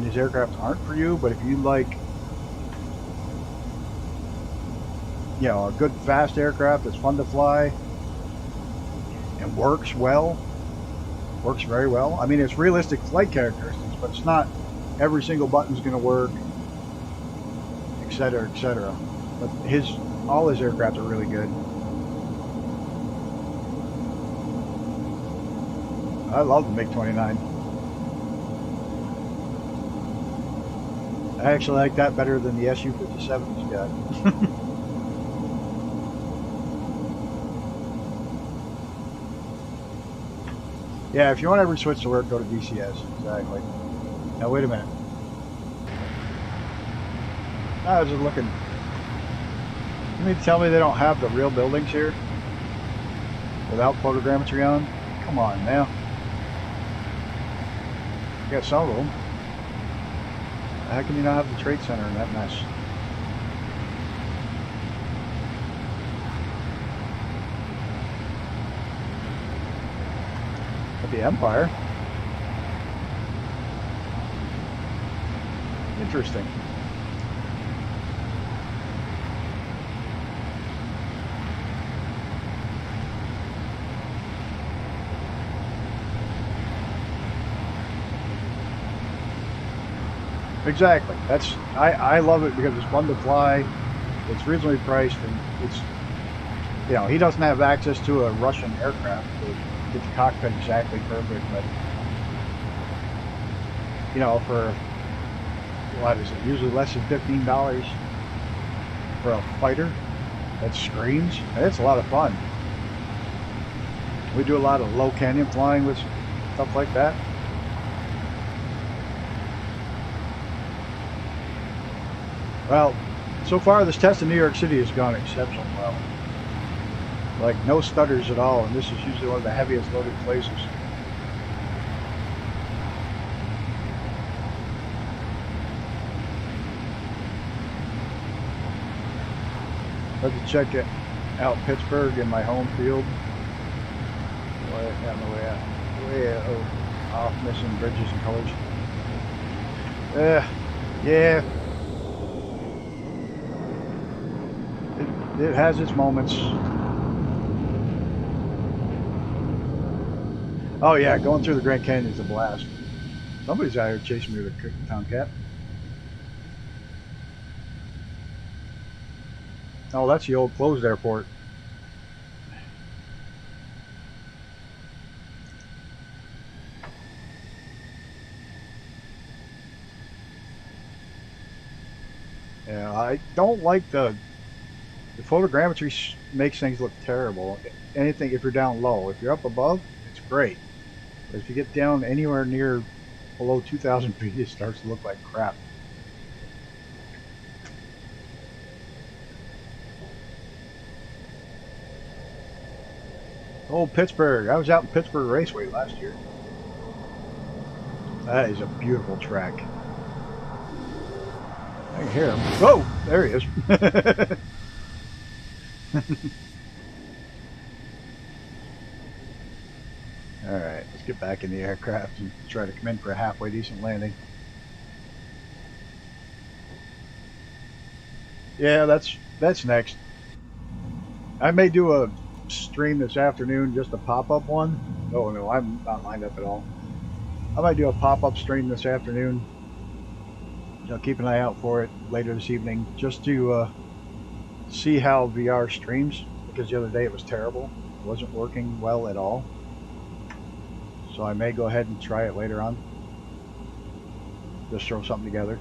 [SPEAKER 1] his aircraft aren't for you. But if you like, you know, a good fast aircraft that's fun to fly and works well, Works very well. I mean, it's realistic flight characteristics, but it's not every single button's going to work, etc., etc. But all his aircraft are really good. I love the MiG-29. I actually like that better than the Su-57 he's got. Yeah, if you want to ever switch to work, go to DCS. Exactly. Now, wait a minute. I was just looking. You mean to tell me they don't have the real buildings here? Without photogrammetry on? Come on now. You got some of them. How can you not have the Trade Center in that mess? But the Empire. Interesting. Exactly. I love it because it's fun to fly. It's reasonably priced, and it's, you know, he doesn't have access to a Russian aircraft to get the cockpit exactly perfect, but you know, for what is it? Usually less than $15 for a fighter that screams. And it's a lot of fun. We do a lot of low canyon flying with stuff like that. Well, so far this test in New York City has gone exceptionally well. Like no stutters at all, and this is usually one of the heaviest loaded places. Let's check it out Pittsburgh in my home field. Way on the way out. Way off, missing bridges and colors. Yeah. It has its moments. Oh yeah, going through the Grand Canyon is a blast. Somebody's out here chasing me with a Tomcat. Oh, that's the old closed airport. Yeah, I don't like the photogrammetry makes things look terrible. Anything if you're down low. If you're up above, it's great. But if you get down anywhere near below 2,000 feet, it starts to look like crap. Oh, Pittsburgh. I was out in Pittsburgh Raceway last year. That is a beautiful track. I can hear him. Whoa! There he is. Alright, let's get back in the aircraft and try to come in for a halfway decent landing. Yeah, that's next. I may do a stream this afternoon, just a pop-up one. Oh no, I'm not lined up at all. I might do a pop-up stream this afternoon. So keep an eye out for it later this evening, just to see how VR streams, because the other day it was terrible. It wasn't working well at all. So I may go ahead and try it later on. Just throw something together.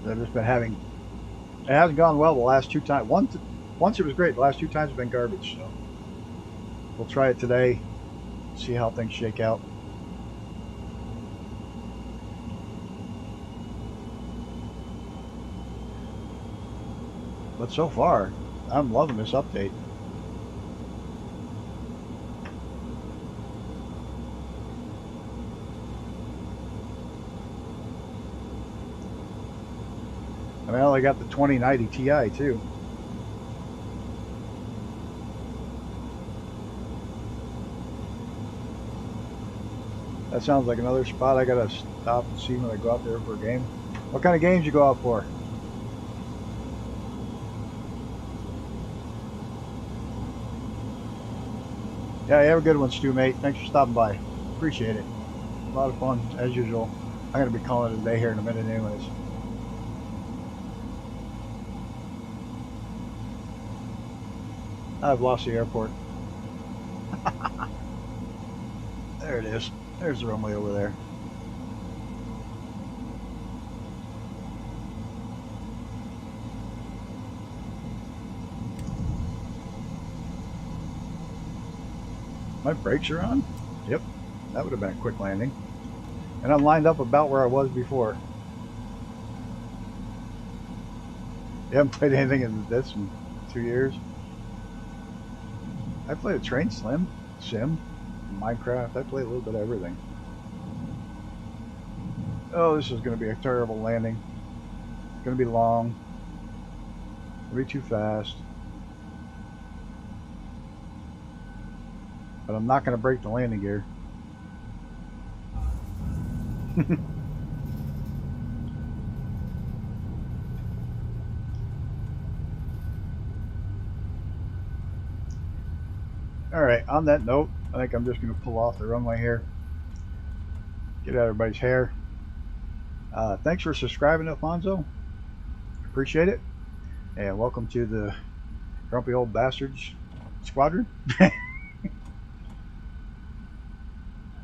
[SPEAKER 1] I've just been having, it hasn't gone well the last two times. Once it was great, the last two times have been garbage. So we'll try it today, see how things shake out. But so far, I'm loving this update. I mean, I only got the 2090 Ti too. That sounds like another spot I gotta stop and see when I go out there for a game. What kind of games you go out for? Yeah, you have a good one, Stu, mate. Thanks for stopping by. Appreciate it. A lot of fun, as usual. I'm going to be calling it a day here in a minute anyways. I've lost the airport. There it is. There's the runway over there. My brakes are on? Yep. That would have been a quick landing. And I'm lined up about where I was before. You haven't played anything in this in 2 years? I played a train sim, Minecraft. I played a little bit of everything. Oh, this is going to be a terrible landing. It's going to be long. It'll be too fast. But I'm not going to break the landing gear. Alright, on that note, I think I'm just going to pull off the runway here. Get out everybody's hair. Thanks for subscribing, Alfonso. Appreciate it. And welcome to the Grumpy Old Bastards Squadron.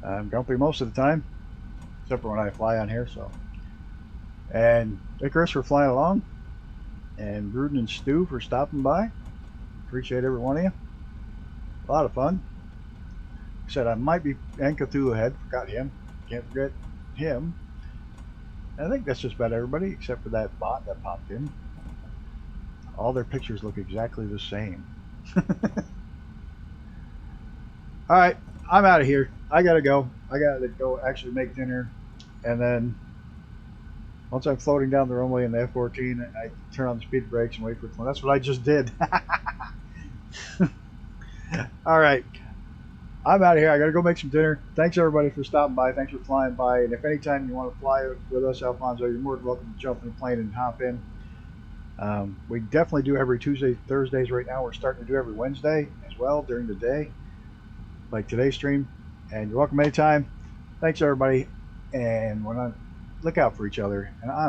[SPEAKER 1] I'm grumpy most of the time, except for when I fly on here. So, and Icarus for flying along, and Rudin and Stu for stopping by. Appreciate every one of you. A lot of fun. Said I might be and Cthulhu Head. Forgot him. Can't forget him. And I think that's just about everybody except for that bot that popped in. All their pictures look exactly the same. All right, I'm out of here. I gotta go. I gotta go actually make dinner, and then once I'm floating down the runway in the F-14, I turn on the speed brakes and wait for it. That's what I just did. All right, I'm out of here. I gotta go make some dinner. Thanks everybody for stopping by. Thanks for flying by. And if anytime you want to fly with us, Alfonso, you're more than welcome to jump in the plane and hop in. We definitely do every Tuesday, Thursdays right now. We're starting to do every Wednesday as well during the day, like today's stream. And you're welcome anytime. Thanks everybody, and we're on look out for each other. And I'm